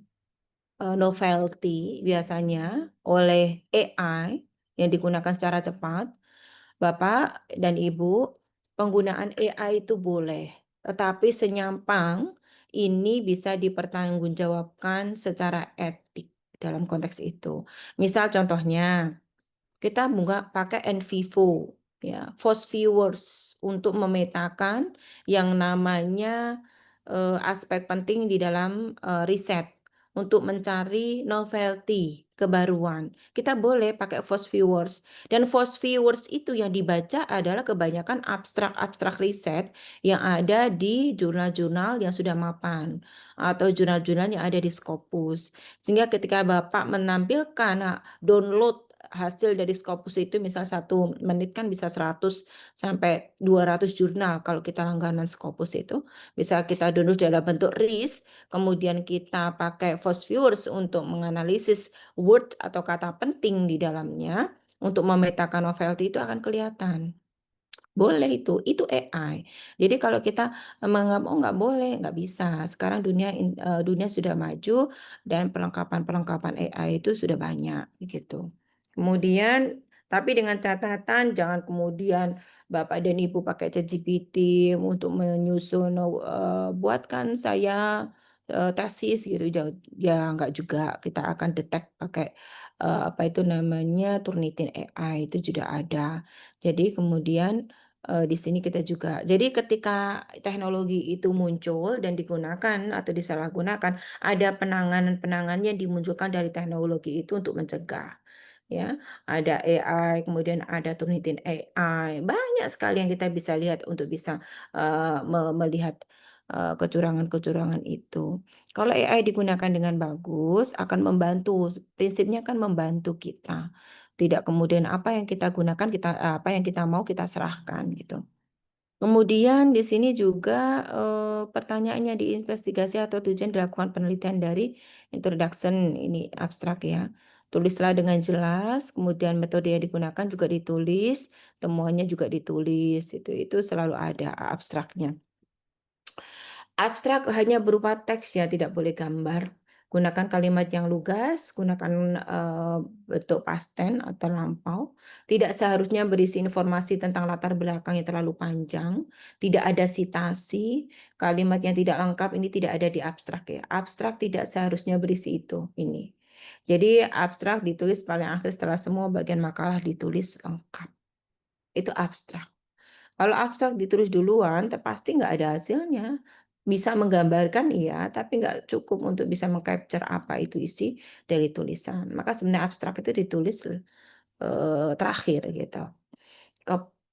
novelty biasanya oleh AI yang digunakan secara cepat, Bapak dan Ibu, penggunaan AI itu boleh, tetapi senyampang ini bisa dipertanggungjawabkan secara etik dalam konteks itu. Misal contohnya, kita pakai NVivo, ya, Fast Viewers untuk memetakan yang namanya aspek penting di dalam riset untuk mencari novelty, kebaruan. Kita boleh pakai Fast Viewers. Dan Fast Viewers itu yang dibaca adalah kebanyakan abstrak-abstrak riset yang ada di jurnal-jurnal yang sudah mapan atau jurnal-jurnal yang ada di Scopus. Sehingga ketika Bapak menampilkan download hasil dari Scopus itu misal 1 menit kan bisa 100 sampai 200 jurnal kalau kita langganan Scopus itu. Bisa kita download dalam bentuk RIS, kemudian kita pakai Fast Viewers untuk menganalisis word atau kata penting di dalamnya untuk memetakan novelty itu akan kelihatan. Boleh itu AI. Jadi kalau kita menganggap oh nggak boleh, nggak bisa. Sekarang dunia sudah maju dan perlengkapan AI itu sudah banyak gitu. Kemudian tapi dengan catatan jangan kemudian Bapak dan Ibu pakai ChatGPT untuk menyusun buatkan saya tesis gitu ya nggak juga, kita akan detect pakai apa itu namanya Turnitin AI itu juga ada. Jadi kemudian di sini kita juga. Jadi ketika teknologi itu muncul dan digunakan atau disalahgunakan, ada penanganan yang dimunculkan dari teknologi itu untuk mencegah. Ya, ada AI, kemudian ada Turnitin AI, banyak sekali yang kita bisa lihat untuk bisa melihat kecurangan-kecurangan itu. Kalau AI digunakan dengan bagus, akan membantu. Prinsipnya kan membantu kita. Tidak kemudian apa yang kita gunakan, apa yang kita mau kita serahkan gitu. Kemudian di sini juga pertanyaannya diinvestigasi atau tujuan dilakukan penelitian dari introduction ini abstrak ya. Tulislah dengan jelas, kemudian metode yang digunakan juga ditulis, temuannya juga ditulis, itu selalu ada abstraknya. Abstrak hanya berupa teks ya, tidak boleh gambar. Gunakan kalimat yang lugas, gunakan bentuk past tense atau lampau. Tidak seharusnya berisi informasi tentang latar belakang yang terlalu panjang. Tidak ada sitasi. Kalimat yang tidak lengkap ini tidak ada di abstrak ya. Abstrak tidak seharusnya berisi itu ini. Jadi abstrak ditulis paling akhir setelah semua bagian makalah ditulis lengkap. Itu abstrak. Kalau abstrak ditulis duluan, pasti nggak ada hasilnya. Bisa menggambarkan iya, tapi nggak cukup untuk bisa mengcapture apa itu isi dari tulisan. Maka sebenarnya abstrak itu ditulis terakhir gitu.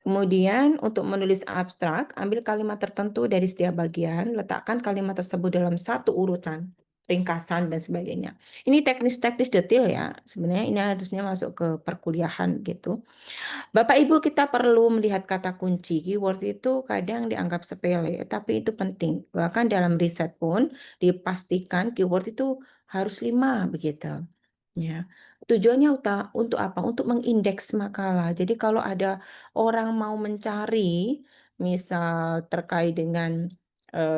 Kemudian untuk menulis abstrak, ambil kalimat tertentu dari setiap bagian, letakkan kalimat tersebut dalam satu urutan, ringkasan dan sebagainya. Ini teknis-teknis detail ya. Sebenarnya ini harusnya masuk ke perkuliahan gitu. Bapak Ibu, kita perlu melihat kata kunci. Keyword itu kadang dianggap sepele, tapi itu penting. Bahkan dalam riset pun dipastikan keyword itu harus 5 begitu. Ya. Tujuannya untuk apa? Untuk mengindeks makalah. Jadi kalau ada orang mau mencari, misal terkait dengan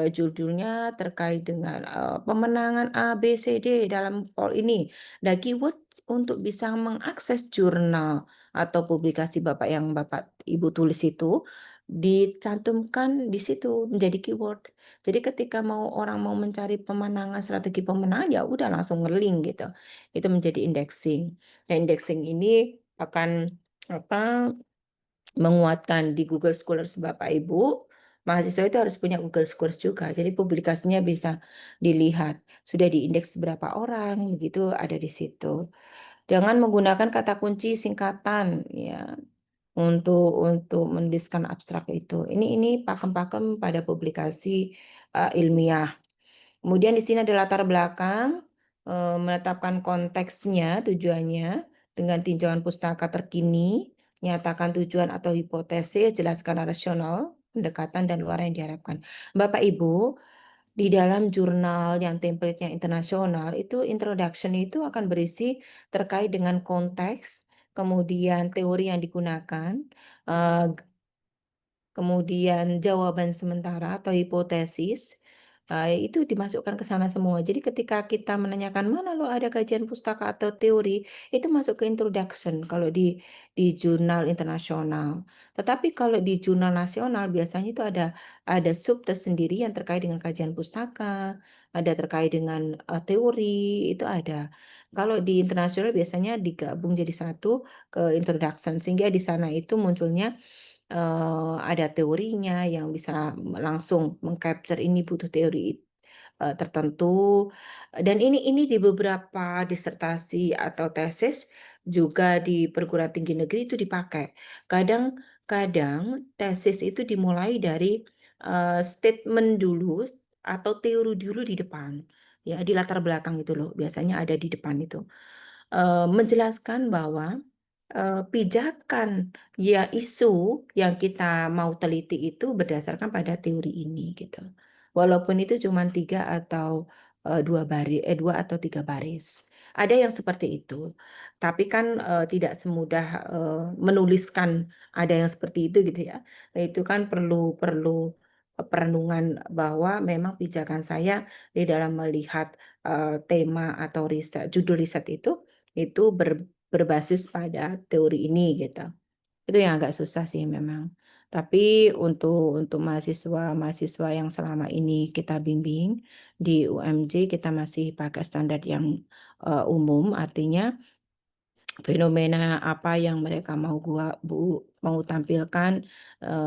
judulnya, terkait dengan pemenangan A, B, C, D dalam poll ini. Nah, keyword untuk bisa mengakses jurnal atau publikasi Bapak yang Bapak Ibu tulis itu dicantumkan di situ menjadi keyword. Jadi ketika orang mau mencari pemenangan, strategi pemenangan, ya udah langsung ngeling gitu. Itu menjadi indexing. Nah, indexing ini akan menguatkan di Google Scholars Bapak Ibu. Mahasiswa itu harus punya Google Scholars juga. Jadi publikasinya bisa dilihat. Sudah diindeks berapa orang, begitu ada di situ. Jangan menggunakan kata kunci singkatan ya untuk menuliskan abstrak itu. Ini pakem-pakem pada publikasi ilmiah. Kemudian di sini ada latar belakang, menetapkan konteksnya, tujuannya dengan tinjauan pustaka terkini, nyatakan tujuan atau hipotesis, jelaskan rasional, pendekatan dan luar yang diharapkan. Bapak Ibu, di dalam jurnal yang template-nya internasional itu introduction itu akan berisi terkait dengan konteks, kemudian teori yang digunakan, kemudian jawaban sementara atau hipotesis, itu dimasukkan ke sana semua. Jadi ketika kita menanyakan mana lo ada kajian pustaka atau teori, itu masuk ke introduction kalau di jurnal internasional. Tetapi kalau di jurnal nasional biasanya itu ada sub tersendiri yang terkait dengan kajian pustaka, ada terkait dengan teori, itu ada. Kalau di internasional biasanya digabung jadi satu ke introduction, sehingga di sana itu munculnya ada teorinya yang bisa langsung mengcapture ini butuh teori tertentu. Dan ini di beberapa disertasi atau tesis juga di perguruan tinggi negeri itu dipakai. Kadang-kadang tesis itu dimulai dari statement dulu atau teori dulu di depan. Ya, di latar belakang itu loh, biasanya ada di depan itu. Menjelaskan bahwa pijakan ya isu yang kita mau teliti itu berdasarkan pada teori ini gitu. Walaupun itu cuma 3 atau 2 atau 3 baris. Ada yang seperti itu. Tapi kan tidak semudah menuliskan ada yang seperti itu gitu ya. Nah, itu kan perlu perenungan bahwa memang pijakan saya di dalam melihat tema atau judul riset itu berbasis pada teori ini gitu. Itu yang agak susah sih memang. Tapi untuk mahasiswa yang selama ini kita bimbing di UMJ kita masih pakai standar yang umum, artinya fenomena apa yang mereka mau tampilkan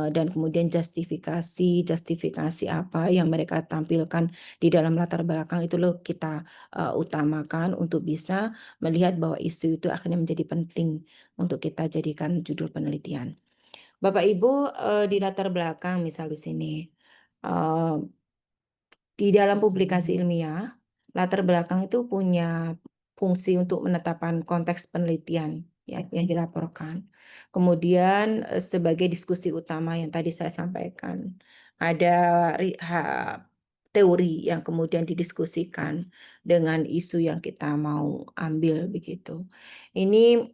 dan kemudian justifikasi apa yang mereka tampilkan di dalam latar belakang itu loh kita utamakan untuk bisa melihat bahwa isu itu akhirnya menjadi penting untuk kita jadikan judul penelitian. Bapak Ibu, di latar belakang misal di sini di dalam publikasi ilmiah, latar belakang itu punya fungsi untuk menetapkan konteks penelitian ya, yang dilaporkan. Kemudian sebagai diskusi utama yang tadi saya sampaikan, ada teori yang kemudian didiskusikan dengan isu yang kita mau ambil begitu. Ini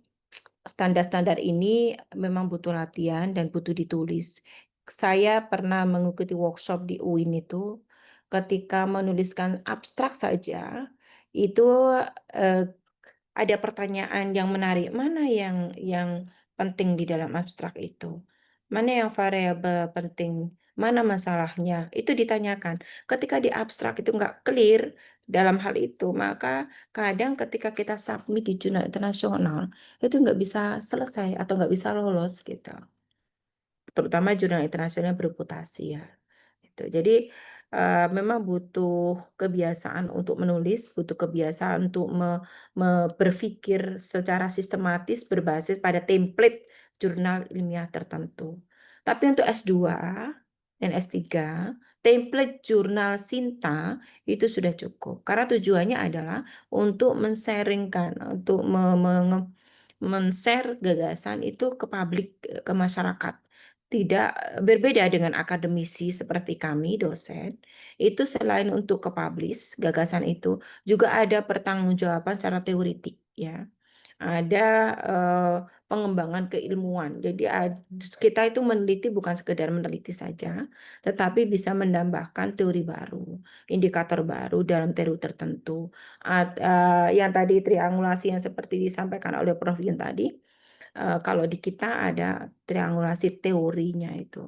standar-standar ini memang butuh latihan dan butuh ditulis. Saya pernah mengikuti workshop di UIN itu, ketika menuliskan abstrak saja, itu ada pertanyaan yang menarik, mana yang penting di dalam abstrak itu, mana yang variabel penting, mana masalahnya, itu ditanyakan. Ketika di abstrak itu nggak clear dalam hal itu, maka kadang ketika kita submit di jurnal internasional itu nggak bisa selesai atau nggak bisa lolos gitu, terutama jurnal internasional bereputasi ya. Jadi memang butuh kebiasaan untuk menulis, butuh kebiasaan untuk berpikir secara sistematis berbasis pada template jurnal ilmiah tertentu. Tapi untuk S2 dan S3, template jurnal Sinta itu sudah cukup. Karena tujuannya adalah untuk men-sharingkan, untuk men-share gagasan itu ke publik, ke masyarakat. Tidak berbeda dengan akademisi seperti kami, dosen, itu selain untuk ke publish gagasan itu, juga ada pertanggungjawaban secara teoretik ya. Ada pengembangan keilmuan. Jadi kita itu meneliti bukan sekedar meneliti saja, tetapi bisa menambahkan teori baru, indikator baru dalam teori tertentu. Yang tadi triangulasi yang seperti disampaikan oleh Prof. Yun tadi, kalau di kita ada triangulasi teorinya itu.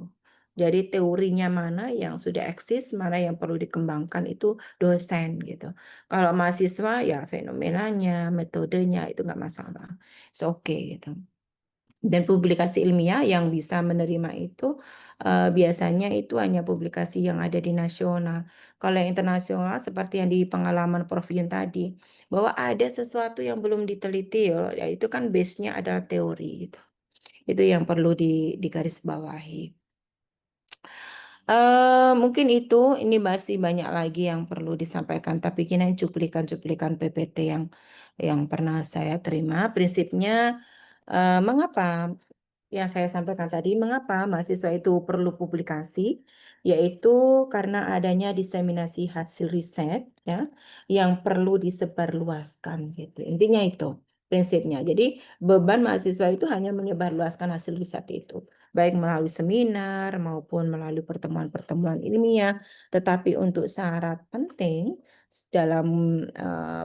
Jadi teorinya mana yang sudah eksis, mana yang perlu dikembangkan itu dosen gitu. Kalau mahasiswa ya fenomenanya, metodenya itu nggak masalah. It's okay gitu. Dan publikasi ilmiah yang bisa menerima itu biasanya itu hanya publikasi yang ada di nasional. Kalau yang internasional seperti yang di pengalaman Prof. Yun tadi, bahwa ada sesuatu yang belum diteliti ya itu kan base-nya adalah teori gitu. Itu yang perlu digarisbawahi. Mungkin itu, ini masih banyak lagi yang perlu disampaikan, tapi ini cuplikan-cuplikan PPT yang pernah saya terima. Prinsipnya, mengapa yang saya sampaikan tadi, mengapa mahasiswa itu perlu publikasi, yaitu karena adanya diseminasi hasil riset ya, yang perlu disebarluaskan gitu. Intinya itu prinsipnya. Jadi beban mahasiswa itu hanya menyebarluaskan hasil riset itu, baik melalui seminar maupun melalui pertemuan-pertemuan ilmiah. Tetapi untuk syarat penting dalam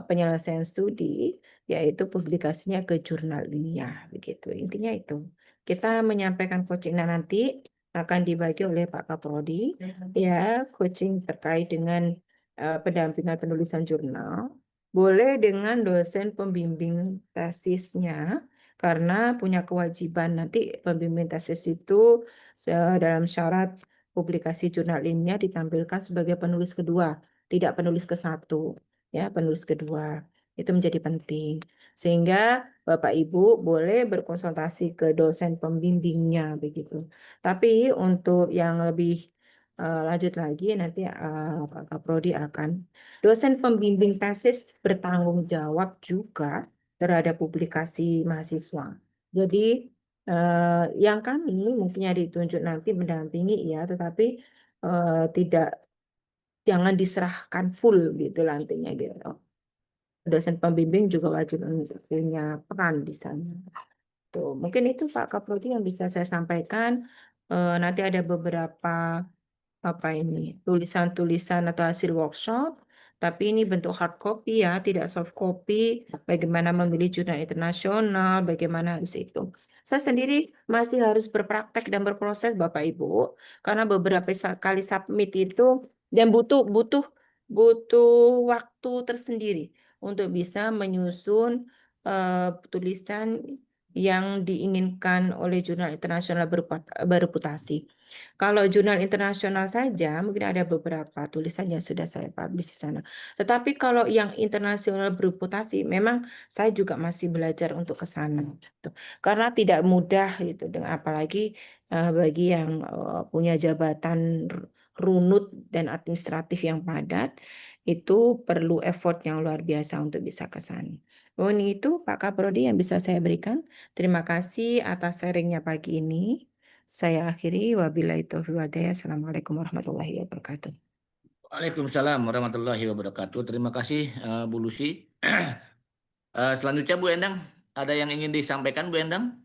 penyelesaian studi, yaitu publikasinya ke jurnal ilmiah begitu. Intinya itu. Kita menyampaikan coachingnya nanti akan dibagi oleh Pak Kaprodi, ya, coaching terkait dengan pendampingan penulisan jurnal. Boleh dengan dosen pembimbing tesisnya, karena punya kewajiban nanti pembimbing tesis itu dalam syarat publikasi jurnal ilmiah ditampilkan sebagai penulis kedua, tidak penulis ke-1, ya, penulis kedua. Itu menjadi penting. Sehingga Bapak Ibu boleh berkonsultasi ke dosen pembimbingnya begitu. Tapi untuk yang lebih lanjut lagi nanti Pak Kaprodi akan, dosen pembimbing tesis bertanggung jawab juga terhadap publikasi mahasiswa. Jadi yang kami mungkinnya ditunjuk nanti mendampingi ya, tetapi jangan diserahkan full gitu nantinya gitu. Dosen pembimbing juga wajib punya peran di sana. Tuh, mungkin itu Pak Kaprodi yang bisa saya sampaikan. Nanti ada beberapa tulisan-tulisan atau hasil workshop, tapi ini bentuk hard copy ya, tidak soft copy. Bagaimana memilih jurnal internasional, bagaimana harus itu. Saya sendiri masih harus berpraktek dan berproses Bapak Ibu, karena beberapa kali submit itu dan butuh waktu tersendiri untuk bisa menyusun tulisan yang diinginkan oleh jurnal internasional bereputasi. Kalau jurnal internasional saja, mungkin ada beberapa tulisan yang sudah saya publish di sana. Tetapi kalau yang internasional bereputasi, memang saya juga masih belajar untuk ke sana. Gitu. Karena tidak mudah, gitu, dengan apalagi bagi yang punya jabatan runut dan administratif yang padat, itu perlu effort yang luar biasa untuk bisa ke sana. Ini itu Pak Kaprodi yang bisa saya berikan. Terima kasih atas sharingnya pagi ini. Saya akhiri, wabillahi taufiq wal hidayah. Assalamualaikum warahmatullahi wabarakatuh. Waalaikumsalam warahmatullahi wabarakatuh. Terima kasih Bu Lucy. Selanjutnya Bu Endang, ada yang ingin disampaikan Bu Endang?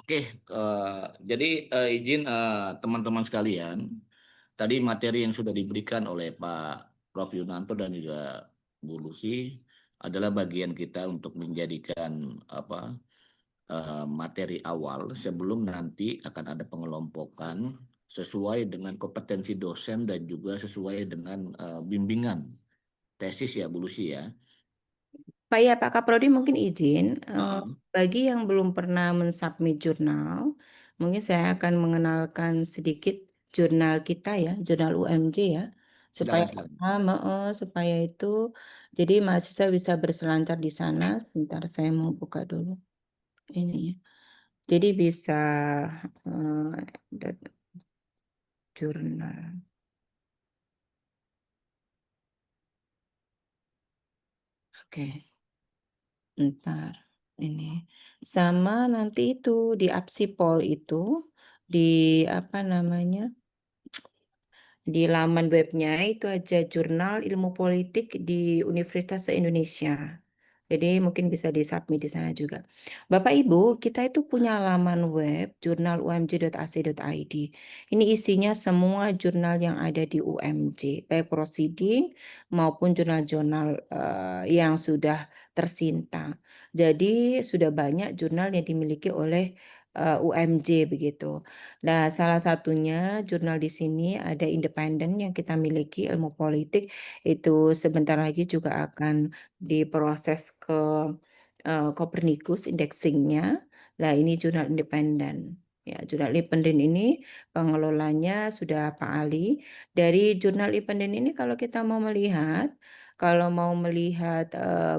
Oke, jadi izin teman-teman sekalian, tadi materi yang sudah diberikan oleh Pak Prof. Yunanto dan juga Bu Lucy adalah bagian kita untuk menjadikan materi awal sebelum nanti akan ada pengelompokan sesuai dengan kompetensi dosen dan juga sesuai dengan bimbingan tesis ya Bu Lucy ya. Pak Kaprodi mungkin izin, Heeh. bagi yang belum pernah mensubmit jurnal, mungkin saya akan mengenalkan sedikit jurnal kita ya, jurnal UMJ ya, supaya Silakan. supaya itu, jadi mahasiswa bisa berselancar di sana. Sebentar saya mau buka dulu ini ya. Jadi bisa jurnal. Oke. Ntar ini sama nanti itu di Apsipol itu di apa namanya di laman webnya itu aja Jurnal Ilmu Politik di Universitas Indonesia. Jadi mungkin bisa disubmit di sana juga. Bapak Ibu, kita itu punya laman web jurnalumj.ac.id. Ini isinya semua jurnal yang ada di UMJ, baik proceeding maupun jurnal-jurnal yang sudah tersinta. Jadi sudah banyak jurnal yang dimiliki oleh UMJ begitu. Nah, salah satunya jurnal di sini ada Independen yang kita miliki, Ilmu Politik, itu sebentar lagi juga akan diproses ke Copernicus indexingnya. Nah, ini jurnal independen. Ya, jurnal independen ini pengelolanya sudah Pak Ali. Dari jurnal independen ini kalau kita mau melihat,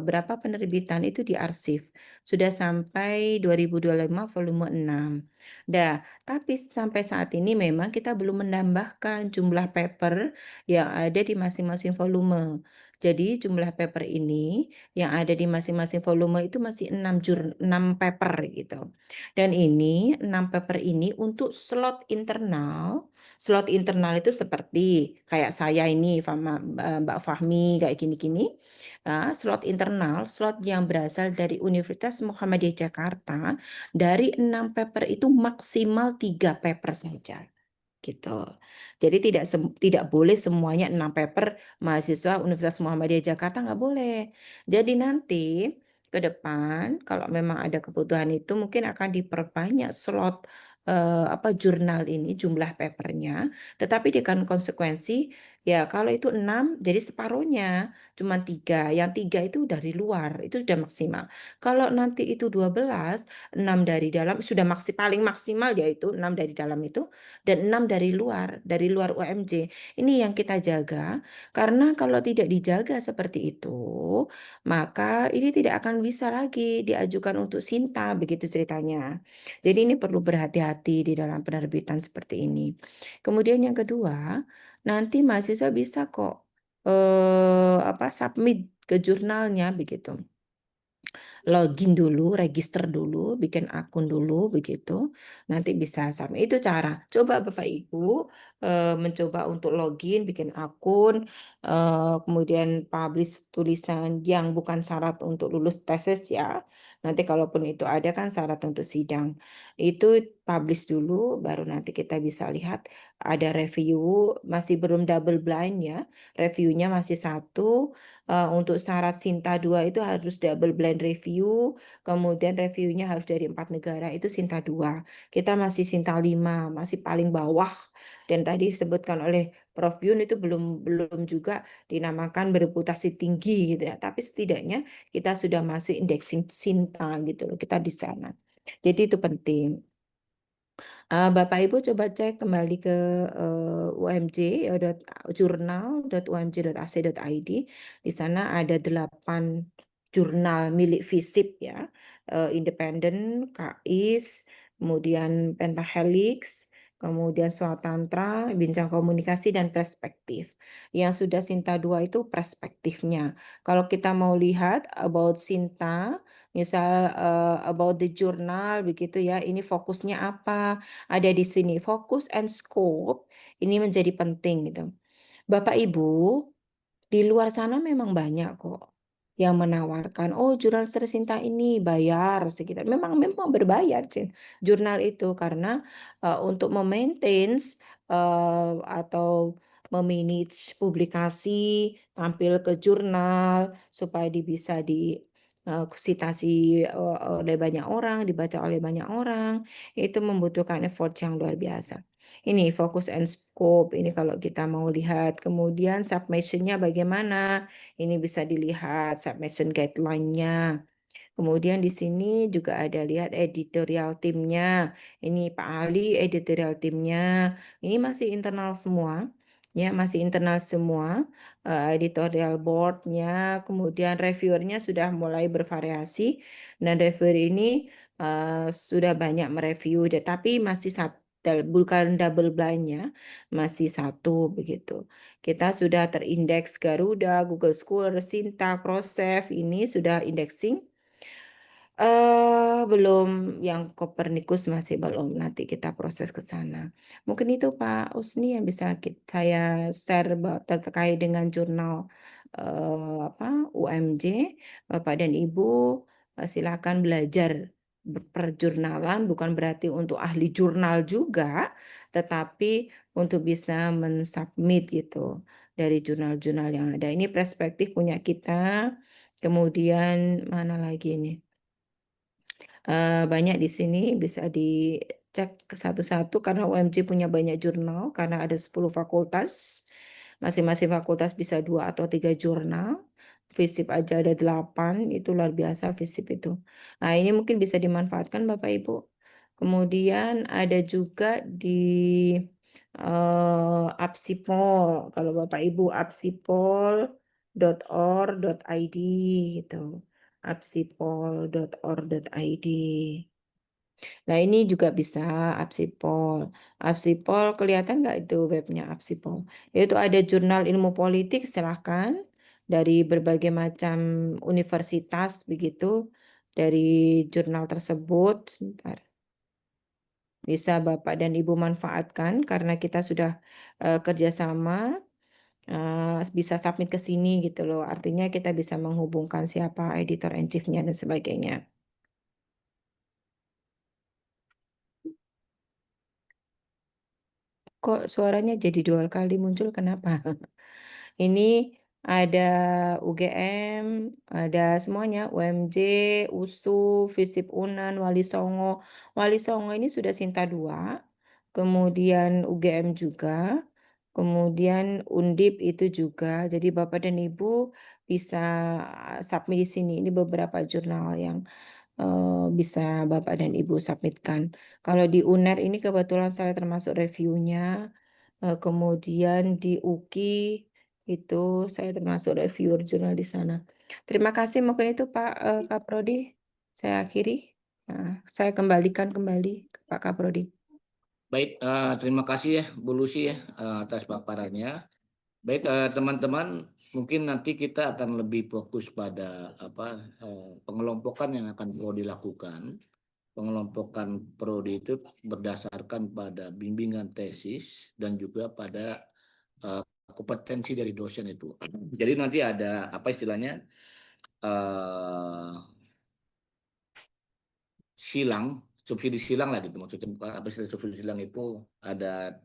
berapa penerbitan itu diarsip. Sudah sampai 2025 volume 6. Nah, tapi sampai saat ini memang kita belum menambahkan jumlah paper yang ada di masing-masing volume. Jadi jumlah paper ini yang ada di masing-masing volume itu masih 6 paper gitu. Dan ini 6 paper ini untuk slot internal. Slot internal itu seperti kayak saya ini sama Mbak Fahmi kayak gini-gini. Nah, slot internal, slot yang berasal dari Universitas Muhammadiyah Jakarta, dari 6 paper itu maksimal 3 paper saja. Gitu. Jadi tidak boleh semuanya 6 paper mahasiswa Universitas Muhammadiyah Jakarta, nggak boleh. Jadi nanti ke depan kalau memang ada kebutuhan itu mungkin akan diperbanyak slot jurnal ini jumlah papernya, tetapi dengan konsekuensi ya kalau itu 6 jadi separuhnya cuma 3, yang 3 itu dari luar, itu sudah maksimal. Kalau nanti itu 12, 6 dari dalam sudah paling maksimal yaitu 6 dari dalam itu dan 6 dari luar UMJ. Ini yang kita jaga, karena kalau tidak dijaga seperti itu, maka ini tidak akan bisa lagi diajukan untuk Sinta, begitu ceritanya. Jadi ini perlu berhati-hati di dalam penerbitan seperti ini. Kemudian yang kedua, nanti mahasiswa bisa kok submit ke jurnalnya begitu. Login dulu, register dulu, bikin akun dulu begitu. Nanti bisa submit. Itu cara. Coba Bapak Ibu mencoba untuk login, bikin akun, kemudian publish tulisan yang bukan syarat untuk lulus tesis ya. Nanti kalaupun itu ada kan syarat untuk sidang. Itu publish dulu, baru nanti kita bisa lihat ada review, masih belum double blind ya. Reviewnya masih 1. Untuk syarat Sinta 2 itu harus double blind review, kemudian reviewnya harus dari 4 negara, itu Sinta 2. Kita masih Sinta 5, masih paling bawah. Dan tadi disebutkan oleh Prof. Yun itu belum juga dinamakan bereputasi tinggi gitu ya. Tapi setidaknya kita sudah masih indexing Sinta gitu loh, kita di sana. Jadi itu penting. Bapak Ibu coba cek kembali ke jurnal.umj.ac.id. Di sana ada 8 jurnal milik FISIP ya, Independen, KAIS, kemudian Pentahelix, kemudian Swatantra, Bincang Komunikasi, dan Perspektif. Yang sudah Sinta 2 itu perspektifnya. Kalau kita mau lihat about Sinta, misal about the journal begitu ya, ini fokusnya apa? Ada di sini fokus and scope, ini menjadi penting gitu. Bapak Ibu, di luar sana memang banyak kok yang menawarkan, oh jurnal tercinta ini bayar sekitar, memang berbayar jurnal itu karena untuk memaintain atau memanage publikasi, tampil ke jurnal supaya bisa sitasi oleh banyak orang, dibaca oleh banyak orang, itu membutuhkan effort yang luar biasa. Ini fokus and scope, ini kalau kita mau lihat. Kemudian submission-nya bagaimana? Ini bisa dilihat submission guideline-nya. Kemudian di sini juga ada lihat editorial timnya. Ini Pak Ali editorial timnya. Ini masih internal semua. Ya, masih internal semua. Editorial board-nya, kemudian reviewernya sudah mulai bervariasi. Dan reviewer ini sudah banyak mereview, tapi masih bukan double blind-nya, masih satu begitu. Kita sudah terindeks Garuda, Google Scholar, Sinta, Crossref, ini sudah indexing. Belum yang Copernicus masih belum, nanti kita proses ke sana. Mungkin itu Pak Usni yang bisa saya share terkait dengan jurnal UMJ. Bapak dan Ibu silakan belajar perjurnalan, bukan berarti untuk ahli jurnal juga, tetapi untuk bisa mensubmit gitu dari jurnal-jurnal yang ada. Ini perspektif punya kita. Kemudian mana lagi ini? Banyak di sini bisa dicek satu-satu karena UMJ punya banyak jurnal karena ada 10 fakultas. Masing-masing fakultas bisa 2 atau 3 jurnal. FISIP aja ada 8, itu luar biasa FISIP itu. Nah, ini mungkin bisa dimanfaatkan Bapak Ibu. Kemudian ada juga di Apsipol. Kalau Bapak Ibu apsipol.or.id gitu. apsipol.or.id. Nah, ini juga bisa Apsipol. Apsipol kelihatan nggak itu webnya Apsipol? Itu ada jurnal ilmu politik, silahkan. Dari berbagai macam universitas begitu. Dari jurnal tersebut. Sebentar. Bisa Bapak dan Ibu manfaatkan karena kita sudah kerjasama. Bisa submit ke sini gitu loh. Artinya kita bisa menghubungkan siapa editor in chief-nya dan sebagainya. Kok suaranya jadi 2 kali muncul, kenapa? Ini ada UGM, ada semuanya, UMJ, USU, FISIP UNAN, Wali Songo. Wali Songo ini sudah Sinta 2, kemudian UGM juga, kemudian Undip itu juga. Jadi Bapak dan Ibu bisa submit di sini. Ini beberapa jurnal yang bisa Bapak dan Ibu submitkan. Kalau di UNER ini kebetulan saya termasuk reviewnya. Kemudian di UKI itu saya termasuk reviewer jurnal di sana. Terima kasih, mungkin itu Pak Kaprodi. Saya akhiri. Nah, saya kembalikan kembali ke Pak Kaprodi. Baik, terima kasih ya Bu Lucy ya atas paparannya. Baik, teman-teman, mungkin nanti kita akan lebih fokus pada pengelompokan yang akan Prodi lakukan. Pengelompokan Prodi itu berdasarkan pada bimbingan tesis dan juga pada kompetensi dari dosen itu. Jadi nanti ada apa istilahnya silang, subsidi silang lah gitu maksudnya. Apa istilah subsidi silang itu ada.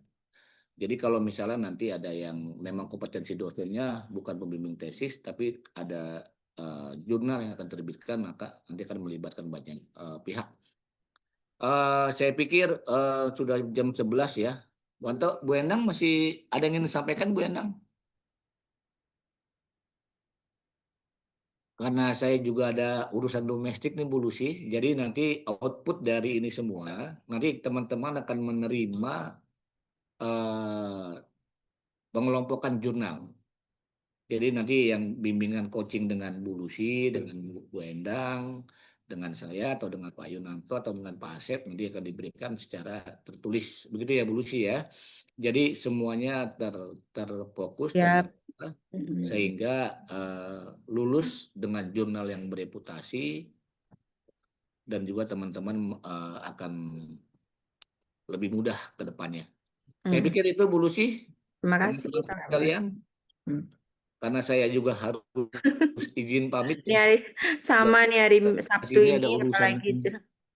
Jadi kalau misalnya nanti ada yang memang kompetensi dosennya bukan pembimbing tesis, tapi ada jurnal yang akan terbitkan, maka nanti akan melibatkan banyak pihak. Saya pikir sudah jam 11 ya. Bu Endang masih ada yang ingin disampaikan, Bu Endang? Karena saya juga ada urusan domestik nih Bu Lucy. Jadi nanti output dari ini semua, nanti teman-teman akan menerima pengelompokan jurnal. Jadi nanti yang bimbingan coaching dengan Bu Lucy, dengan Bu Endang, dengan saya atau dengan Pak Yunanto atau dengan Pak Asep nanti akan diberikan secara tertulis. Begitu ya Bu Lucy ya. Jadi semuanya terfokus Ya. sehingga lulus dengan jurnal yang bereputasi dan juga teman-teman akan lebih mudah ke depannya. Saya pikir itu Bu Lucy. Terima kasih Teman-teman Pak. sekalian. karena saya juga harus izin pamit. Ini hari, sama nih hari Sabtu Sini ada ini urusan apalagi itu.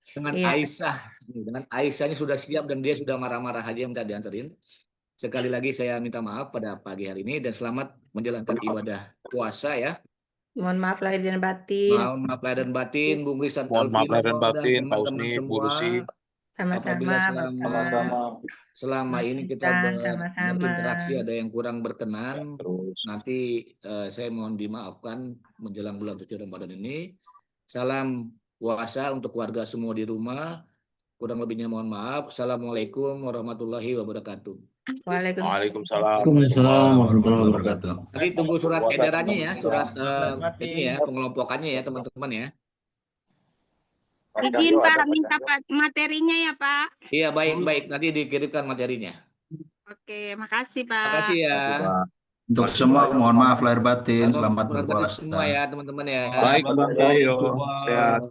dengan Iya. Aisyah. Dengan Aisyahnya sudah siap dan dia sudah marah-marah aja minta dianterin. Sekali lagi saya minta maaf pada pagi hari ini dan selamat menjalankan ibadah puasa ya. Mohon maaf lahir dan batin. Mohon maaf lahir dan batin, Bung Ris dan Mohon maaf lahir dan Alvino dan batin, Pak teman-teman Usni, Bu semua. Lucy. Sama-sama, Apabila selama Mas ini kita Intan, sama-sama. berinteraksi ada yang kurang berkenan, Terus nanti saya mohon dimaafkan menjelang bulan suci Ramadan ini. Salam puasa untuk warga semua di rumah. Kurang lebihnya mohon maaf. Assalamualaikum warahmatullahi wabarakatuh. Waalaikumsalam. Waalaikumsalam warahmatullahi wabarakatuh. Nanti tunggu surat Puasa edarannya ya, teman-teman. surat ini ya, pengelompokannya ya teman-teman ya. Izin Pak, minta materinya ya Pak. Iya baik-baik, nanti dikirimkan materinya. Oke, makasih Terima Pak. kasih ya. Untuk semua mohon maaf lahir batin, selamat Selamat berpuasa. semua ya teman-teman ya. Baik, Bang Cahyo. Sehat.